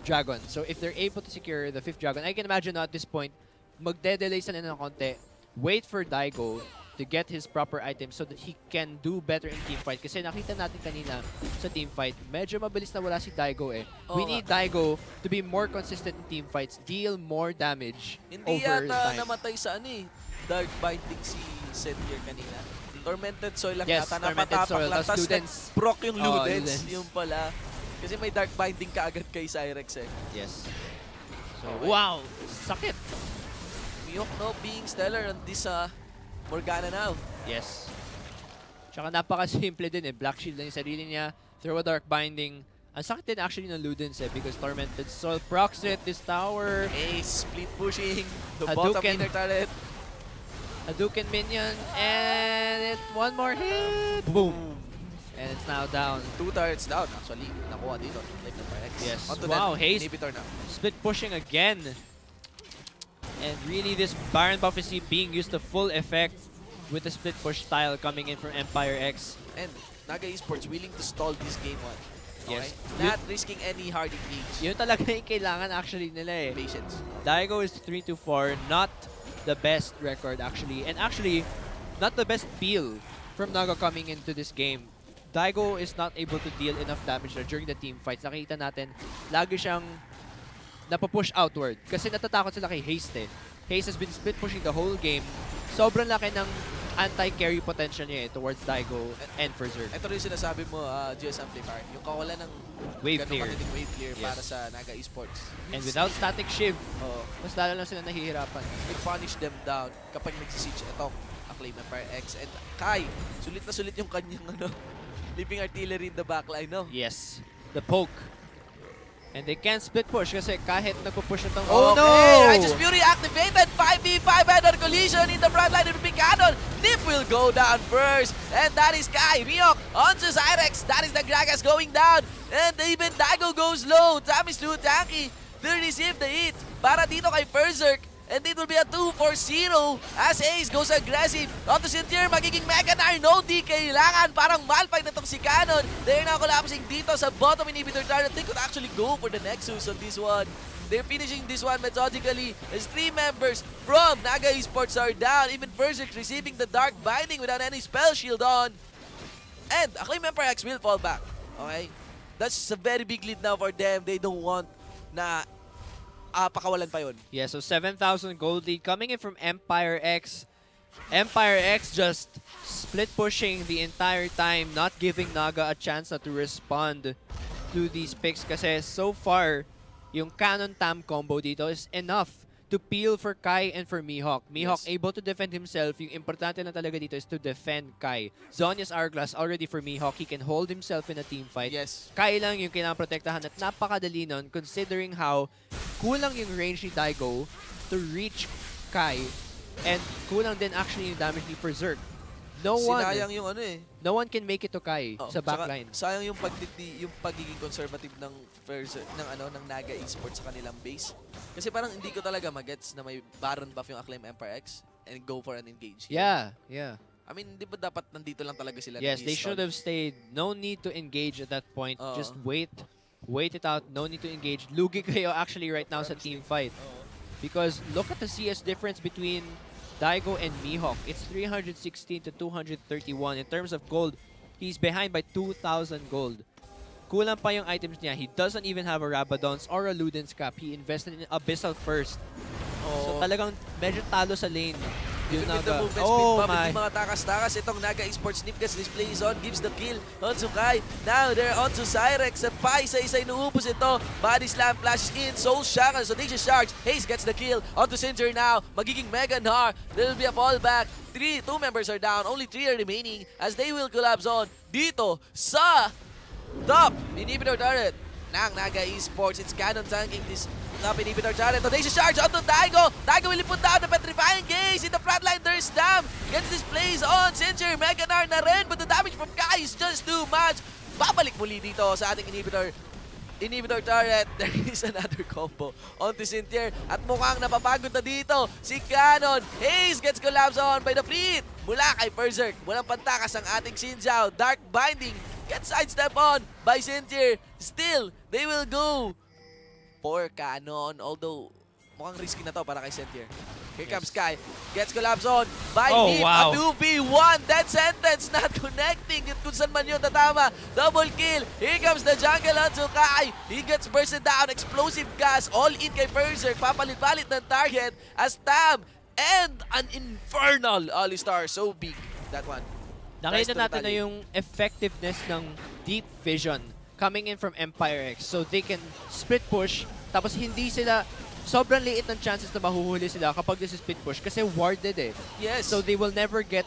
Speaker 2: Dragon. So if they're able to secure the 5th Dragon, I can imagine at this point, magde-delay sila ng konti, wait for Daigo to get his proper items so that he can do better in team fight. Kasi nakita natin kanina sa team fight, medyo mabilis na wala si Daigo eh. We need Daigo to be more consistent in team fights, deal more damage over time.
Speaker 1: Hindi yata namatay sa Dark Binding si Cynthia kanina. Tormented Soil lang yata, napatapak lang. Tapos proc yung Ludens, yung pala. Kasi may Dark Binding ka agad kay Cyrex eh.
Speaker 2: Yes. So, wow! Sakit!
Speaker 1: Miyok being stellar on this Morgana now.
Speaker 2: Yes. Tsaka napaka-simple din eh. Black Shield lang yung sarili niya. Throw a Dark Binding. Ang sakit din actually ng Ludens eh because Tormented Soul procs it this tower.
Speaker 1: Split pushing. The bottom inner turret.
Speaker 2: Hadouken minion. And one more hit. Boom. And it's now down.
Speaker 1: 2 turrets down actually. Nakuha dito.
Speaker 2: Yes. Wow, Haze split pushing again. And really, this Baron buff is being used to full effect with the split push style coming in from Empire X.
Speaker 1: And Naga Esports willing to stall this game one.
Speaker 2: Yes.
Speaker 1: Okay? Not risking any hard engage.
Speaker 2: Yun talaga yung kailangan actually nila eh.
Speaker 1: Patience.
Speaker 2: Daigo is 3-4, not the best record actually. And actually, not the best feel from Naga coming into this game. Daigo is not able to deal enough damage during the team fights. Nakita natin, lagi siyang napapush outward kasi natatakot sila kay Haste. Haste has been split pushing the whole game. Sobrang laki ng anti-carry potential niya towards Daigo and Berserk.
Speaker 1: Ito rin sinasabi mo, GS Amplifier, yung kawalan ng
Speaker 2: wave clear,
Speaker 1: wave clear para sa Naga Esports.
Speaker 2: And without static shiv, mas lalo lang sila nahihirapan.
Speaker 1: It punish them down kapag nagsisiege ito, Acclaim Empire X. And Kai, sulit na sulit yung kanyang leaping artillery in the backline, no?
Speaker 2: Yes, the poke. And they can't split push kasi kahit nagpo-push na itong...
Speaker 1: Oh no! Righteous Fury activated! 5v5 head-on collision in the front line of the cannon! Nip will go down first! And that is Kai! Ryok onto Cyrex! That is the Gragas going down! And even Daigo goes low! Tam is too tanky to receive the hit para dito kay Berserk! And it will be a 2-4-0 as Ace goes aggressive onto Cynthia. Magiging Mega Gnar. No D kailangan. Parang malfight na itong si Cannon. They're now collapsing dito sa bottom inhibitor target. They could actually go for the Nexus on this one. They're finishing this one methodically as 3 members from Naga Esports are down. Even Berserk receiving the Dark Binding without any spell shield on. And Acclaim Empire X will fall back. Okay? That's a very big lead now for them. They don't want na pakawalan pa yun.
Speaker 2: Yeah, so 7,000 gold lead coming in from Empire X. Empire X just split pushing the entire time, not giving Naga a chance to respond to these picks kasi so far, yung Cannon Tam combo dito is enough to peel for Kai and for Mihawk. Mihawk able to defend himself. Yung importante na talaga dito is to defend Kai. Zhonya's Hourglass already for Mihawk. He can hold himself in a team fight.
Speaker 1: Yes.
Speaker 2: Kai lang yung kinaprotektahan at napakadali nun considering how kulang yung range ni Daigo to reach Kai and kulang din actually yung damage ni Berserk.
Speaker 1: Sinayang yung
Speaker 2: No one can make it to Kai sa backline.
Speaker 1: Sayang yung pagiging conservative ng ng Naga Esports sa kanilang base. Kasi parang hindi ko talaga magets na may Baron buff yung Acclaim Empire X and go for an engage.
Speaker 2: Yeah.
Speaker 1: I mean, di ba dapat nandito lang talaga sila?
Speaker 2: Yes, they should have stayed. No need to engage at that point. Just wait it out. No need to engage. Lugi kayo actually right now sa team fight. Because look at the CS difference between Daigo and Mihawk. It's 316 to 231. In terms of gold, he's behind by 2,000 gold. Kulang pa yung items niya. He doesn't even have a Rabadon's or a Luden's Cap. He invested in Abyssal first. So talagang medyo talo sa lane. Yung Naga.
Speaker 1: Mga takas-takas. Itong Naga Esports Nip gets displays on. Gives the kill onto Kai. Now they're onto Cyrex. At pa isa-isa inuubos ito. Body slam flashes in. Soul Shackle. So Audacious Charge. Haze gets the kill onto Cinder now. Magiging Mega Gnar. There will be a fallback. 2 members are down. Only 3 are remaining as they will collapse on dito sa top inhibitor turret ng Naga Esports. It's Cannon tanking this top inhibitor turret. Audacious Charge onto Daigo. Daigo will put down the Petrifying Gaze. In the front line, there's Dam. Gets displays on Cinder. Mega Gnar na rin. But the damage from Kai is just too much. Babalik muli dito sa ating inhibitor turret. There is another combo onto Cinder. At mukhang napapagod na dito si Cannon. Haze gets collapsed on by the fleet. Mula kay Berserk. Walang pantakas ang ating Xinjiao. Dark Binding gets sidestep on by Cinder. Still, they will go for Cannon. Although, mukhang risky na to para kay Cinder. Here comes Kai. Gets collapsed on by Nip. A 2v1. Dead sentence. Not connecting. Kung saan man yun tatama. Double kill. Here comes the jungle onto Kai. He gets bursted down. Explosive gas. All in kay Berserk. Papalit-palit ng target as Tam. And an infernal Alistar. So big. That one.
Speaker 2: Nakita natin na yung effectiveness ng deep vision coming in from Empire X. So they can split push. Tapos hindi sila... Sobrang liit ng chances na mahuhuli sila kapag this is split push kasi warded eh.
Speaker 1: Yes.
Speaker 2: So they will never get,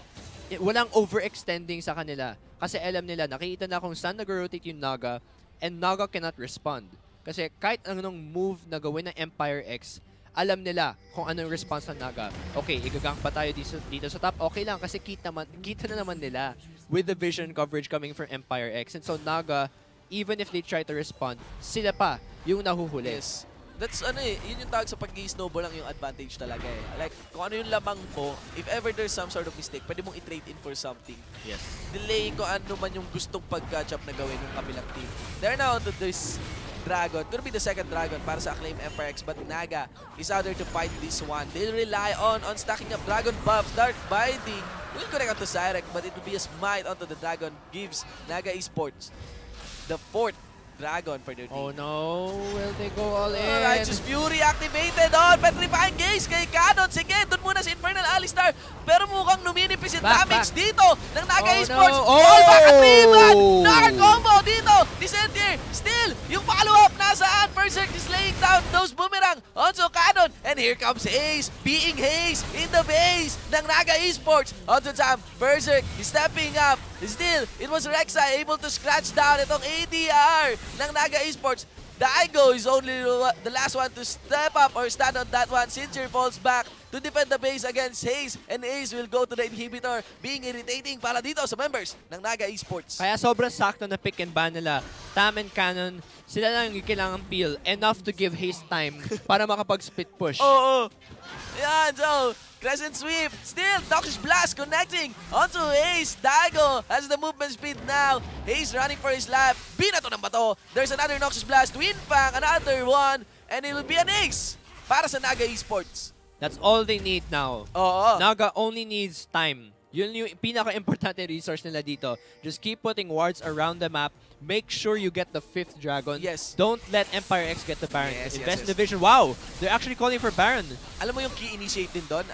Speaker 2: walang overextending sa kanila. Kasi alam nila, nakikita na kung saan nag-rotate yung Naga and Naga cannot respond. Kasi kahit anong move na gawin ng Empire X, alam nila kung anong response ng Naga. Okay, igagang pa tayo dito sa top. Okay lang kasi kita na naman nila with the vision coverage coming from Empire X. And so Naga, even if they try to respond, sila pa yung nahuhuli.
Speaker 1: Yes. That's yun yung tawag sa pag-i-snowball lang yung advantage talaga eh. Like, kung ano yung lamang mo, if ever there's some sort of mistake, pwede mong i-trade in for something.
Speaker 2: Yes.
Speaker 1: Delay ko ano man yung gustong pag-catch up na gawin ng kabilang team. They're now onto this Dragon. Could be the second Dragon para sa Acclaim Empire X, but Naga is out there to fight this one. They'll rely on stacking up Dragon buffs, Dark Binding. will connect onto Cyrec, but it will be a smite onto the Dragon. Gives Naga Esports the 4th Dragon for their team.
Speaker 2: Oh no, will they go all in?
Speaker 1: Righteous Fury activated on. Petrifying Gaze kay Canon. Sige, doon muna si Infernal Alistar. Pero mukhang numinipis yung damage dito ng Naga Esports. All back at Rivan. Naga combo dito ni Sentier. Still, yung follow-up nasaan? Berserk is laying down those boomerang onto Canon. And here comes Haze. Being Haze in the base ng Naga Esports. Onto Jam. Berserk is stepping up. Still, it was Rexa able to scratch down itong ADR ng Naga Esports. Daigo is only the last one to step up or stand on that one. Sincher falls back to defend the base against Haze. And Haze will go to the inhibitor, being irritating para dito sa members ng Naga Esports.
Speaker 2: Kaya sobrang sakto na pick and ban nila. Tam and Cannon, sila lang yung kailangang peel. Enough to give Haze time para makapag-split push.
Speaker 1: Oo. Yan, so Crescent Sweep. Still, Toxic Blast connecting onto Haze. Daigo has the movement speed now. Haze running for his lap. Binato ng bato. There's another Noxious Blast. Twin Fang, another one. And it will be an ace para sa Naga Esports.
Speaker 2: That's all they need now.
Speaker 1: Oo.
Speaker 2: Naga only needs time. Yun yung pinaka-importante resource nila dito. Just keep putting wards around the map. Make sure you get the 5th Dragon.
Speaker 1: Yes.
Speaker 2: Don't let Empire X get the Baron.
Speaker 1: Yes,
Speaker 2: Invest in
Speaker 1: yes.
Speaker 2: the vision. Wow! They're actually calling for Baron.
Speaker 1: Alam mo yung key initiate din doon?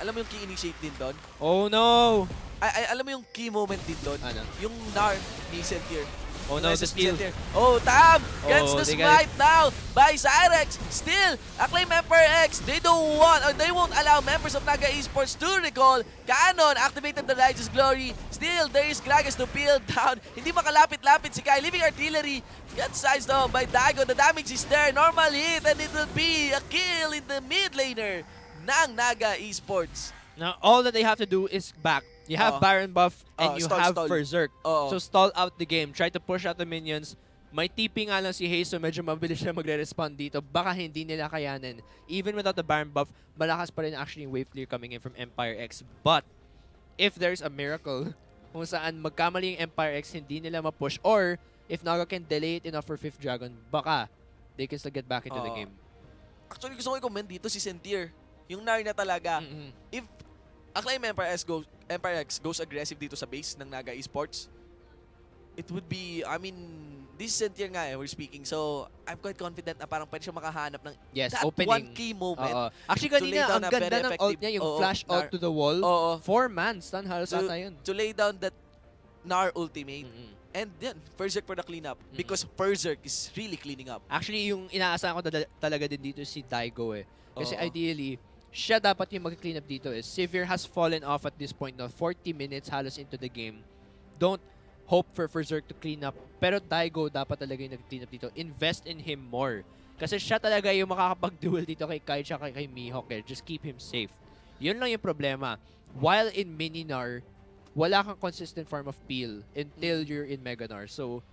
Speaker 2: Oh no!
Speaker 1: Alam mo yung key moment din doon?
Speaker 2: Ano?
Speaker 1: Yung Nar ni Sentier.
Speaker 2: Oh no, the steal.
Speaker 1: Oh, Tam gets the smite now by Cyrex. Still, Acclaim Empire X. They don't want, or they won't allow members of Naga Esports to recall. Canon activated the Righteous Glory. Still, there is Gragas to peel down. Hindi makalapit-lapit si Kai. Living Artillery gets sized off by Daigo. The damage is there. Normal hit, and it will be a kill in the mid laner ng Naga Esports.
Speaker 2: Now, all that they have to do is back. You have Baron buff and you have Berserk. So stall out the game. Try to push out the minions. May TP nga lang si Haze, so medyo mabilis siya magre-respond dito. Baka hindi nila kayanin. Even without the Baron buff, malakas pa rin actually yung wave clear coming in from Empire X. But, if there's a miracle, kung saan magkamali yung Empire X, hindi nila ma-push, or if Naga can delay it enough for 5th Dragon, baka they can still get back into the game.
Speaker 1: Actually, gusto ko i-comment dito si Sentier. Yung Nar na talaga. If Acclaim Empire X goes aggressive dito sa base ng Naga Esports, it would be, I mean, this is Sentier nga we're speaking. So, I'm quite confident na parang pwede siya makahanap ng that
Speaker 2: opening.
Speaker 1: one key moment.
Speaker 2: Actually, kanina, ang ganda ng ult niya, yung flash ult to the wall. 4-man stun halos ata yun.
Speaker 1: To lay down that Nar ultimate. And then, Berserk for the cleanup. Because Berserk is really cleaning up.
Speaker 2: Actually, yung inaasahan ko talaga din dito si Daigo Kasi ideally, siya dapat yung mag-clean up dito Sivir has fallen off at this point now. 40 minutes halos into the game. Don't hope for Berserk to clean up. Pero Daigo dapat talaga yung nag-clean up dito. Invest in him more. Kasi siya talaga yung makakapag-duel dito kay Kai tsaka kay Mihawk. Just keep him safe. Yun lang yung problema. While in Mininar, wala kang consistent form of peel until you're in Meganar. So,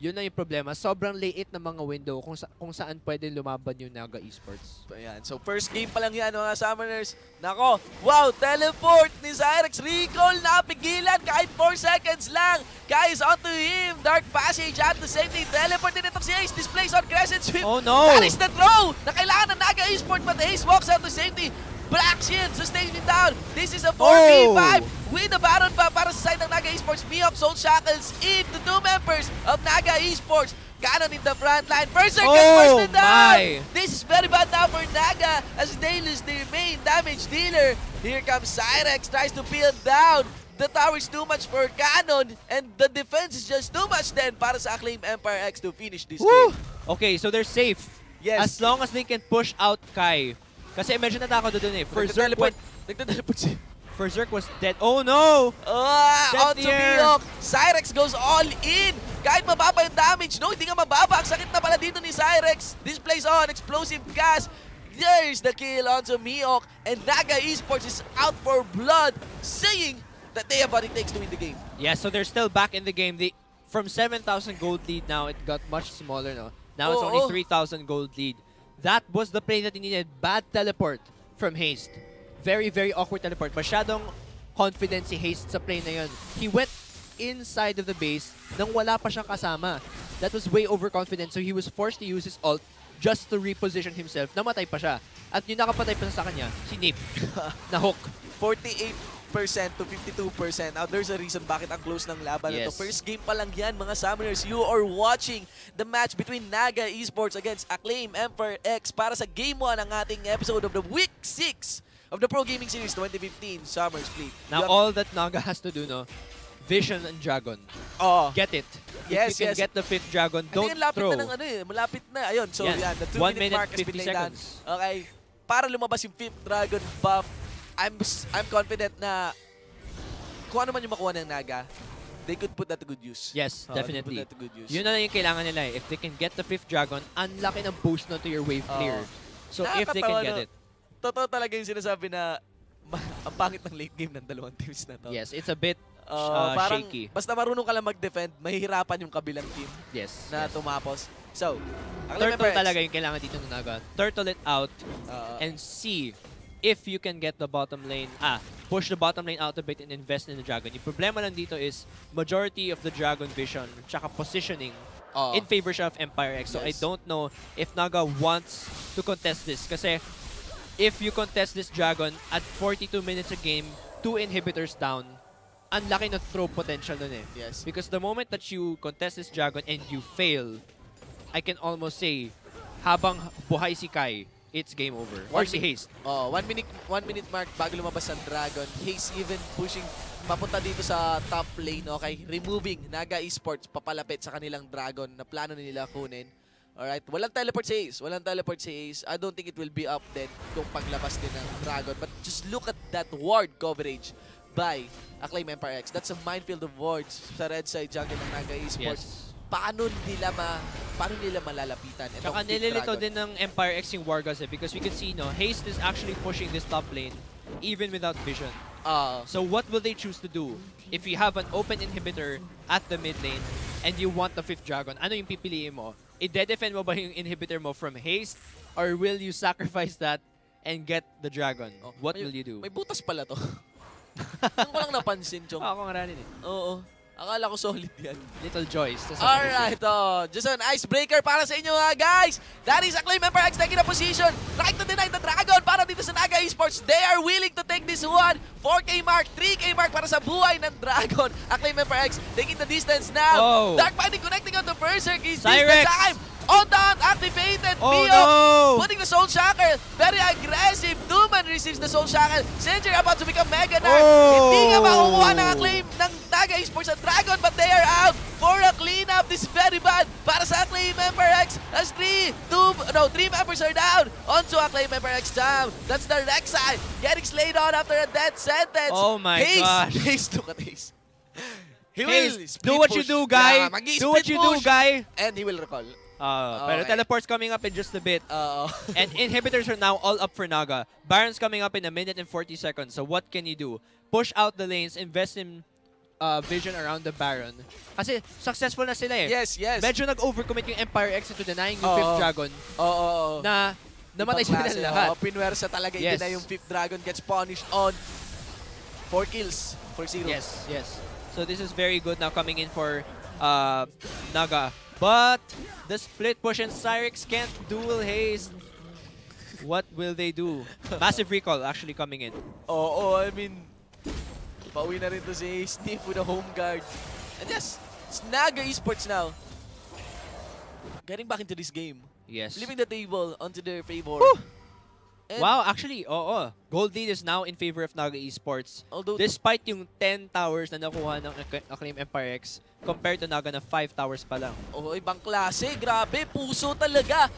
Speaker 2: yun na yung problema. Sobrang late na mga window kung saan pwede lumaban yung Naga Esports.
Speaker 1: Ayan. So, first game pa lang yan, mga Summoners. Nako, wow, teleport ni Cyrex. Recall na pigilan kahit 4 seconds lang. Guys, onto him. Dark Passage at the safety. Teleport din itong si Ace. Displays on Crescent Sweep.
Speaker 2: Oh no!
Speaker 1: That is the throw na kailangan ng Naga Esports, but Ace walks out to safety. Black Shield sustains him down. This is a 4v5 with the Baron pa para sa side ng Naga Esports. Mihawk Soul Shackles into 2 members of Naga Esports. Canon in the front line. Berserk gets bursted down. This is very bad now for Naga as they lose their main damage dealer. Here comes Cyrex, tries to peel down. The tower is too much for Canon and the defense is just too much then para sa Acclaim Empire X to finish this game.
Speaker 2: Okay, so they're safe.
Speaker 1: Yes.
Speaker 2: As long as they can push out Kai. Kasi medyo natakot doon Berserk was dead. Oh no!
Speaker 1: Onto Mihawk. Cyrex goes all in. Kahit mababa yung damage. No, hindi nga mababa. Ang sakit na pala dito ni Cyrex. Displays on explosive gas. There's the kill onto Mihawk. And Naga Esports is out for blood, saying that they have what it takes to win the game.
Speaker 2: Yeah, so they're still back in the game. From 7,000 gold lead now, it got much smaller now. Now it's only 3,000 gold lead. That was the play that he needed. Bad teleport from Haste. Very, very awkward teleport. Masyadong confident si Haste sa play na yun. He went inside of the base nang wala pa siyang kasama. That was way overconfident. So he was forced to use his ult just to reposition himself. Namatay pa siya. At yung nakapatay pa sa kanya, si Nip. Na hook.
Speaker 1: 48 to 52%. Now, there's a reason bakit ang close ng laban na to. First game pa lang yan, mga Summoners. You are watching the match between Naga Esports against Acclaim Emperor X para sa Game 1 ng ating episode of the Week 6 of the Pro Gaming Series 2015 Summer Split.
Speaker 2: Now, all that Naga has to do, no? Vision and Dragon. Get it.
Speaker 1: Yes,
Speaker 2: if you can get the 5th Dragon, don't throw.
Speaker 1: Malapit na. Ayun, so yan, the 2-minute mark has been laid down. Okay, para lumabas yung 5th Dragon buff, I'm confident na kung ano man yung makuha ng Naga, they could put that to good use.
Speaker 2: Yes, definitely.
Speaker 1: To good use.
Speaker 2: Yun na yung kailangan nila eh. If they can get the 5th Dragon, unlaki ng boost na to your wave clear. So if they can get it.
Speaker 1: Totoo talaga yung sinasabi na ang pangit ng late game ng dalawang teams na to.
Speaker 2: Yes, it's a bit
Speaker 1: parang
Speaker 2: shaky.
Speaker 1: Basta marunong ka lang mag-defend, mahihirapan yung kabilang team na tumapos. So,
Speaker 2: turtle talaga yung kailangan dito ng Naga. Turtle it out and see if you can get the bottom lane. Push the bottom lane out a bit and invest in the Dragon. Yung problema lang dito is majority of the Dragon vision tsaka positioning in favor siya of Empire X. So I don't know if Naga wants to contest this. Kasi if you contest this Dragon at 42 minutes a game, 2 inhibitors down, ang laki ng throw potential nun eh.
Speaker 1: Yes.
Speaker 2: Because the moment that you contest this Dragon and you fail, I can almost say, habang buhay si Kai, it's game over. Or si Haste.
Speaker 1: 1 minute mark bago lumabas ang Dragon. Haste even pushing papunta dito sa top lane, okay? Removing Naga Esports papalapit sa kanilang Dragon na plano nila kunin. Alright, walang teleport si Ace. Walang teleport si Ace. I don't think it will be up then kung paglabas din ng Dragon. But just look at that ward coverage by Acclaim Empire X. That's a minefield of wards sa red side jungle ng Naga Esports. Paano nila malalapitan?
Speaker 2: Tsaka nililito din ng Empire X yung Wargas eh, because we can see, no, Haste is actually pushing this top lane even without vision. So what will they choose to do? If you have an open inhibitor at the mid lane and you want the 5th Dragon, ano yung pipiliin mo? I-defend mo ba yung inhibitor mo from Haste, or will you sacrifice that and get the Dragon? What will you do?
Speaker 1: May butas pala to. Yung ko lang napansin, Chong.
Speaker 2: Ako nga rin eh.
Speaker 1: Oo. Akala ko solid yan.
Speaker 2: Little Joyce.
Speaker 1: Alright, just an icebreaker para sa inyo mga guys. That is Acclaim Empire X taking a position. Right to deny the Dragon para dito sa Naga Esports. They are willing to take this one. 4K mark, 3K mark para sa buhay ng Dragon. Acclaim Empire X taking the distance now. Dark Binding connecting on the Berserk. Is this the time? On down, activated. Mio putting the Soul Shackle. Very aggressive. Duman receives the Soul Shackle. Sentry about to become Mega Knight. Hindi nga makukuha ng Acclaim ng Naga Esports at Dragon, but they are out for a cleanup. This is very bad para sa Acclaim Empire X as 3 members are down onto Acclaim Empire X down. That's the Rek'Sai getting slayed on after a death sentence.
Speaker 2: Oh my gosh.
Speaker 1: Haste, look at Haste. He
Speaker 2: will do what you do, guy. Do what you do, guy.
Speaker 1: And he will recall.
Speaker 2: Pero teleport's coming up in just a bit. And inhibitors are now all up for Naga. Baron's coming up in 1 minute and 40 seconds. So what can you do? Push out the lanes, invest in vision around the Baron. Kasi successful na sila eh.
Speaker 1: Yes.
Speaker 2: Medyo nag-overcommit yung Empire X into denying yung 5th Dragon. Na namatay sila lahat.
Speaker 1: Pinwersa talaga na yung 5th Dragon gets punished on 4 kills for 0.
Speaker 2: Yes. So this is very good now coming in for Naga. But the split push and Cyrix can't duel Haste. What will they do? Massive recall actually coming in.
Speaker 1: I mean, pauwi na rin to si Steve with a home guard. And yes, it's Naga Esports now. Getting back into this game.
Speaker 2: Yes.
Speaker 1: Flipping the table onto their favor.
Speaker 2: Wow, actually, Gold lead is now in favor of Naga Esports. Although despite yung 10 towers na nakuha ng Acclaim Empire X compared to Naga na 5 towers pa lang.
Speaker 1: Ibang klase. Grabe, puso talaga.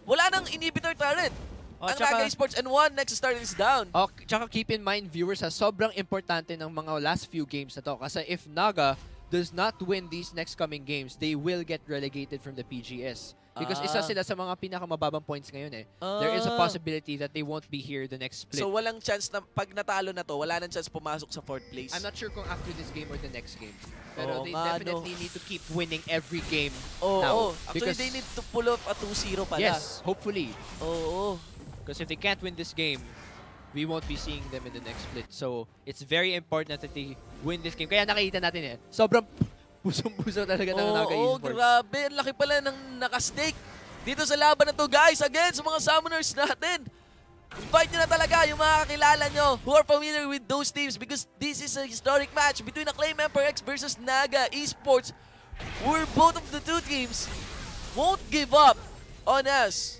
Speaker 1: Wala nang inhibitor turret. Ang Naga Esports and 1 Nexus turret is down.
Speaker 2: Tsaka keep in mind, viewers, sobrang importante ng mga last few games na to. Kasi if Naga does not win these next coming games, they will get relegated from the PGS. Because isa sila sa mga pinakamababang points ngayon eh. There is a possibility that they won't be here the next split.
Speaker 1: So walang chance na pag natalo na to, wala nang chance pumasok sa 4th place.
Speaker 2: I'm not sure kung after this game or the next game. Pero they definitely need to keep winning every game now.
Speaker 1: Actually, they need to pull off a 2-0 pala.
Speaker 2: Yes, hopefully. Because if they can't win this game, we won't be seeing them in the next split. So it's very important that they win this game. Kaya nakikita natin sobrang pusong-puso talaga ng Naga Esports.
Speaker 1: Grabe. Ang laki pala ng nakastake dito sa laban na to, guys. Again, sa mga summoners natin. invite nyo na talaga yung mga kakilala nyo who are familiar with those teams because this is a historic match between Acclaim Empire X versus Naga Esports where both of the two teams won't give up on us.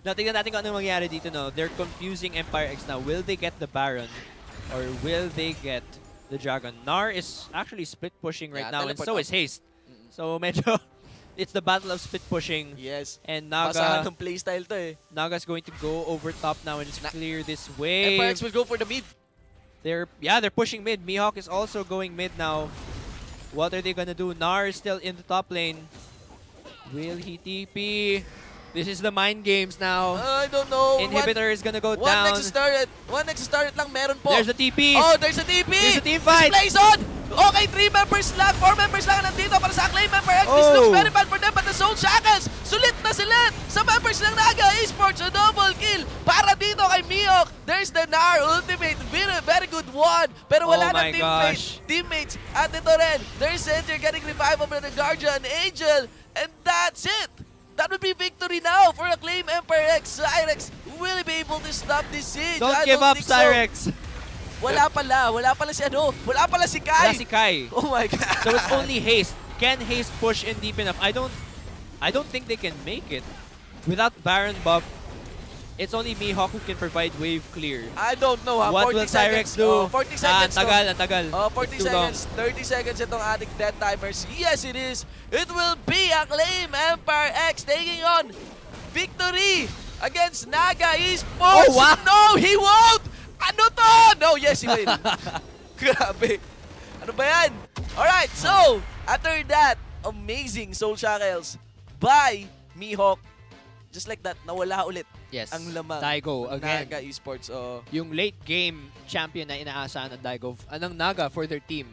Speaker 2: Tingnan natin kung anong mangyari dito, no? They're confusing Empire X now. Will they get the Baron or will they get the Dragon? Nar is actually split pushing right now and so is Haste. So medyo it's the battle of split pushing.
Speaker 1: Yes.
Speaker 2: And Naga,
Speaker 1: basahan ng playstyle to eh.
Speaker 2: Naga's going to go over top now and just clear this wave.
Speaker 1: Empire X will go for the mid.
Speaker 2: They're pushing mid. Mihawk is also going mid now. What are they gonna do? Nar is still in the top lane. Will he TP? This is the mind games now.
Speaker 1: I don't know.
Speaker 2: Inhibitor is gonna go
Speaker 1: One
Speaker 2: down.
Speaker 1: next to start lang meron po.
Speaker 2: There's a TP.
Speaker 1: Oh, there's a TP.
Speaker 2: There's a team fight.
Speaker 1: Displays on. Okay, 3 members lang. 4 members lang nandito para sa Acclaim Member X. This looks very bad for them, but the Soul Shackles, sulit na sila sa members ng Naga Esports. A double kill para dito kay Mihawk. There's the Nar ultimate. Very good one. Pero wala na teammates. At ito rin, there's Enter getting revive over the Guardian Angel. And that's it. That would be victory now for Acclaim Empire X. Cyrex will be able to stop this siege.
Speaker 2: Don't give up, Cyrex.
Speaker 1: So. Wala pala si ano, wala pala si Kai.
Speaker 2: Wala si Kai.
Speaker 1: Oh my god.
Speaker 2: So it's only Haste. Can Haste push in deep enough? I don't think they can make it. Without Baron buff, it's only Mihawk who can provide wave clear.
Speaker 1: I don't know ha.
Speaker 2: What will Cyrex do?
Speaker 1: 40 seconds.
Speaker 2: Ang tagal.
Speaker 1: 40 seconds, 30 seconds itong ating dead timers. Yes, it is. It will be Acclaim Empire X taking on victory against Naga Esports.
Speaker 2: Oh, wow.
Speaker 1: No, he won't! Ano to? No, yes, he will. Grabe. Ano ba yan? Alright, so, after that, amazing Soul Shackles by Mihawk. Just like that, nawala ulit ang lamang
Speaker 2: Daigo again.
Speaker 1: Naga Esports.
Speaker 2: Yung late game champion na inaasahan ng Daigo, ng Naga for their team,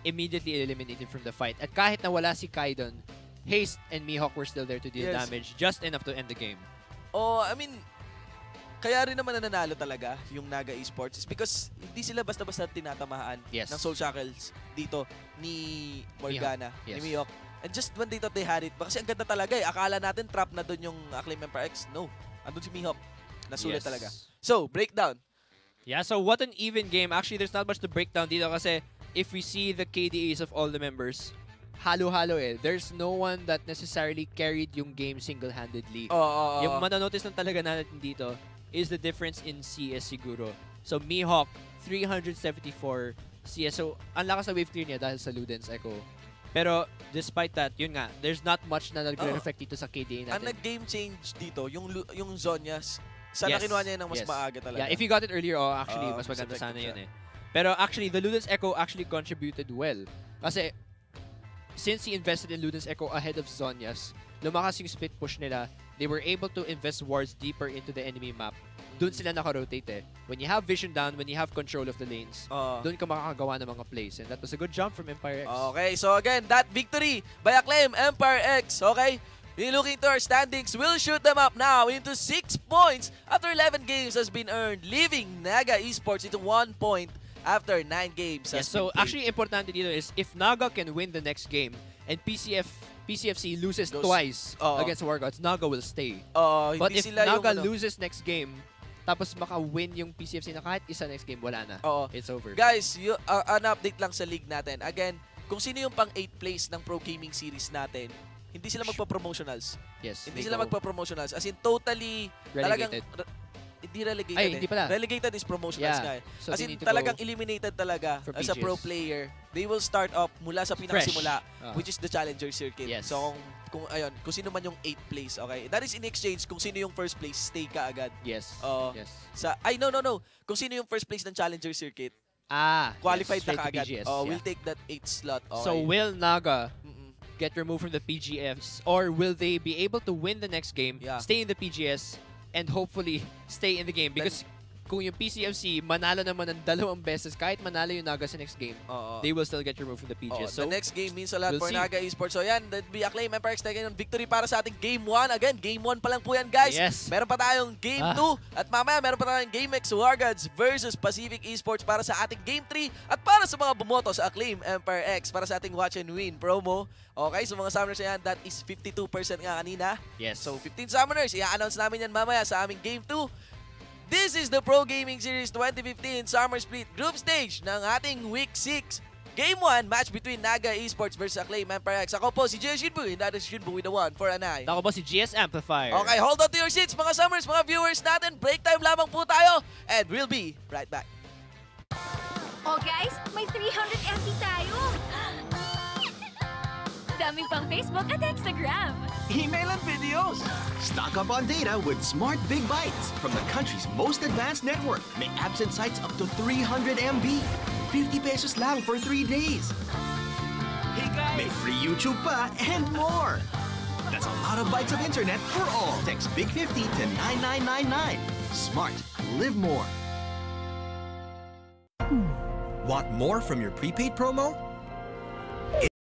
Speaker 2: immediately eliminated from the fight. At kahit nawala si Kai doon, Haste and Mihawk were still there to deal damage, just enough to end the game.
Speaker 1: I mean, kaya rin naman nananalo talaga yung Naga Esports is because hindi sila basta-basta tinatamahaan ng Soul Shackles dito ni Morgana, ni Mihawk. And just when they thought they had it, kasi ang ganda talaga eh. Akala natin trap na doon yung Acclaim Empire X. No. Andun si Mihawk. Nasulit talaga. So, breakdown.
Speaker 2: Yeah, so what an even game. Actually, there's not much to break down dito kasi if we see the KDAs of all the members, halo-halo eh. There's no one that necessarily carried yung game single-handedly. Yung mananotice lang talaga natin dito is the difference in CS siguro. So, Mihawk, 374 CS. So, ang lakas na wave clear niya dahil sa Luden's Echo. Pero, despite that, yun nga, there's not much na nagre-reflect dito sa KDA natin.
Speaker 1: Ang nag-game change dito, yung Zonyas, sana kinuha niya ng mas maaga talaga.
Speaker 2: Yeah, if you got it earlier, actually, mas maganda sana yun eh. Pero actually, the Luden's Echo actually contributed well. Kasi, since he invested in Luden's Echo ahead of Zonyas, lumakas yung split push nila, they were able to invest wards deeper into the enemy map. Doon sila naka-rotate eh. When you have vision down, when you have control of the lanes, doon ka makakagawa ng mga plays. And that was a good jump from Empire X.
Speaker 1: Okay, so again, that victory by Acclaim Empire X, okay? Looking to our standings, we'll shoot them up now into 6 points after 11 games has been earned, leaving Naga Esports into 1 point after 9 games.
Speaker 2: Yes, so actually importante dito is if Naga can win the next game and PCFC loses twice against War Gods, Naga will stay. But if Naga loses next game, tapos maka-win yung PCFC na kahit isa next game, wala na. It's over.
Speaker 1: Guys, an update lang sa league natin. Again, kung sino yung pang 8th place ng Pro Gaming Series natin, hindi sila magpa-promotionals.
Speaker 2: Yes.
Speaker 1: Hindi sila magpa-promotionals. As in, totally,
Speaker 2: relegated.
Speaker 1: Hindi relegated.
Speaker 2: Ay, hindi pala.
Speaker 1: Relegated is promotionals nga eh.
Speaker 2: So
Speaker 1: as in, talagang eliminated talaga as a pro player. They will start up mula sa pinakasimula, which is the Challenger Circuit.
Speaker 2: Yes.
Speaker 1: So, kung sino man yung 8th place, okay? That is in exchange kung sino yung first place, stay ka agad.
Speaker 2: Yes.
Speaker 1: No. Kung sino yung first place ng Challenger Circuit, qualified na kaagad. We'll take that 8th slot. Okay.
Speaker 2: So, will Naga get removed from the PGS or will they be able to win the next game, stay in the PGS, and hopefully stay in the game? Because kung yung PCFC manalo naman ng 2 beses, kahit manalo yung Naga sa next game, they will still get removed from the PGS. So,
Speaker 1: the next game means a lot for Naga Esports. So yan, that'd be Acclaim MPRX taking on victory para sa ating Game 1. Again, Game 1 pa lang po yan, guys.
Speaker 2: Yes.
Speaker 1: Meron pa tayong Game 2 at mamaya meron pa tayong Game X Wargods versus Pacific Esports para sa ating Game 3 at para sa mga bumoto sa Acclaim MPRX para sa ating Watch and Win promo. Okay, so mga summoners na yan, that is 52% nga kanina.
Speaker 2: Yes.
Speaker 1: So 15 summoners, i-announce namin yan mamaya sa aming Game 2. This is the Pro Gaming Series 2015 Summer Split Group Stage ng ating Week 6. Game 1, match between Naga Esports versus Acclaim MPRX. Ako po si GS Shinbu, and that is Shinbu with the 1 for an eye.
Speaker 2: Ako po si GS Amplifier.
Speaker 1: Okay, hold on to your seats mga summers, mga viewers natin. Break time lamang po tayo, and we'll be right back.
Speaker 3: Oh guys, may 300 MB tayo! Daming pang Facebook at Instagram.
Speaker 4: Email and videos. Stock up on data with Smart Big Bytes from the country's most advanced network. May apps and sites up to 300 MB. 50 pesos lang for 3 days.
Speaker 5: Hey guys!
Speaker 4: May free YouTube pa and more. That's a lot of bytes of internet for all. Text Big 50 to 9999. Smart. Live more.
Speaker 6: Want more from your prepaid promo?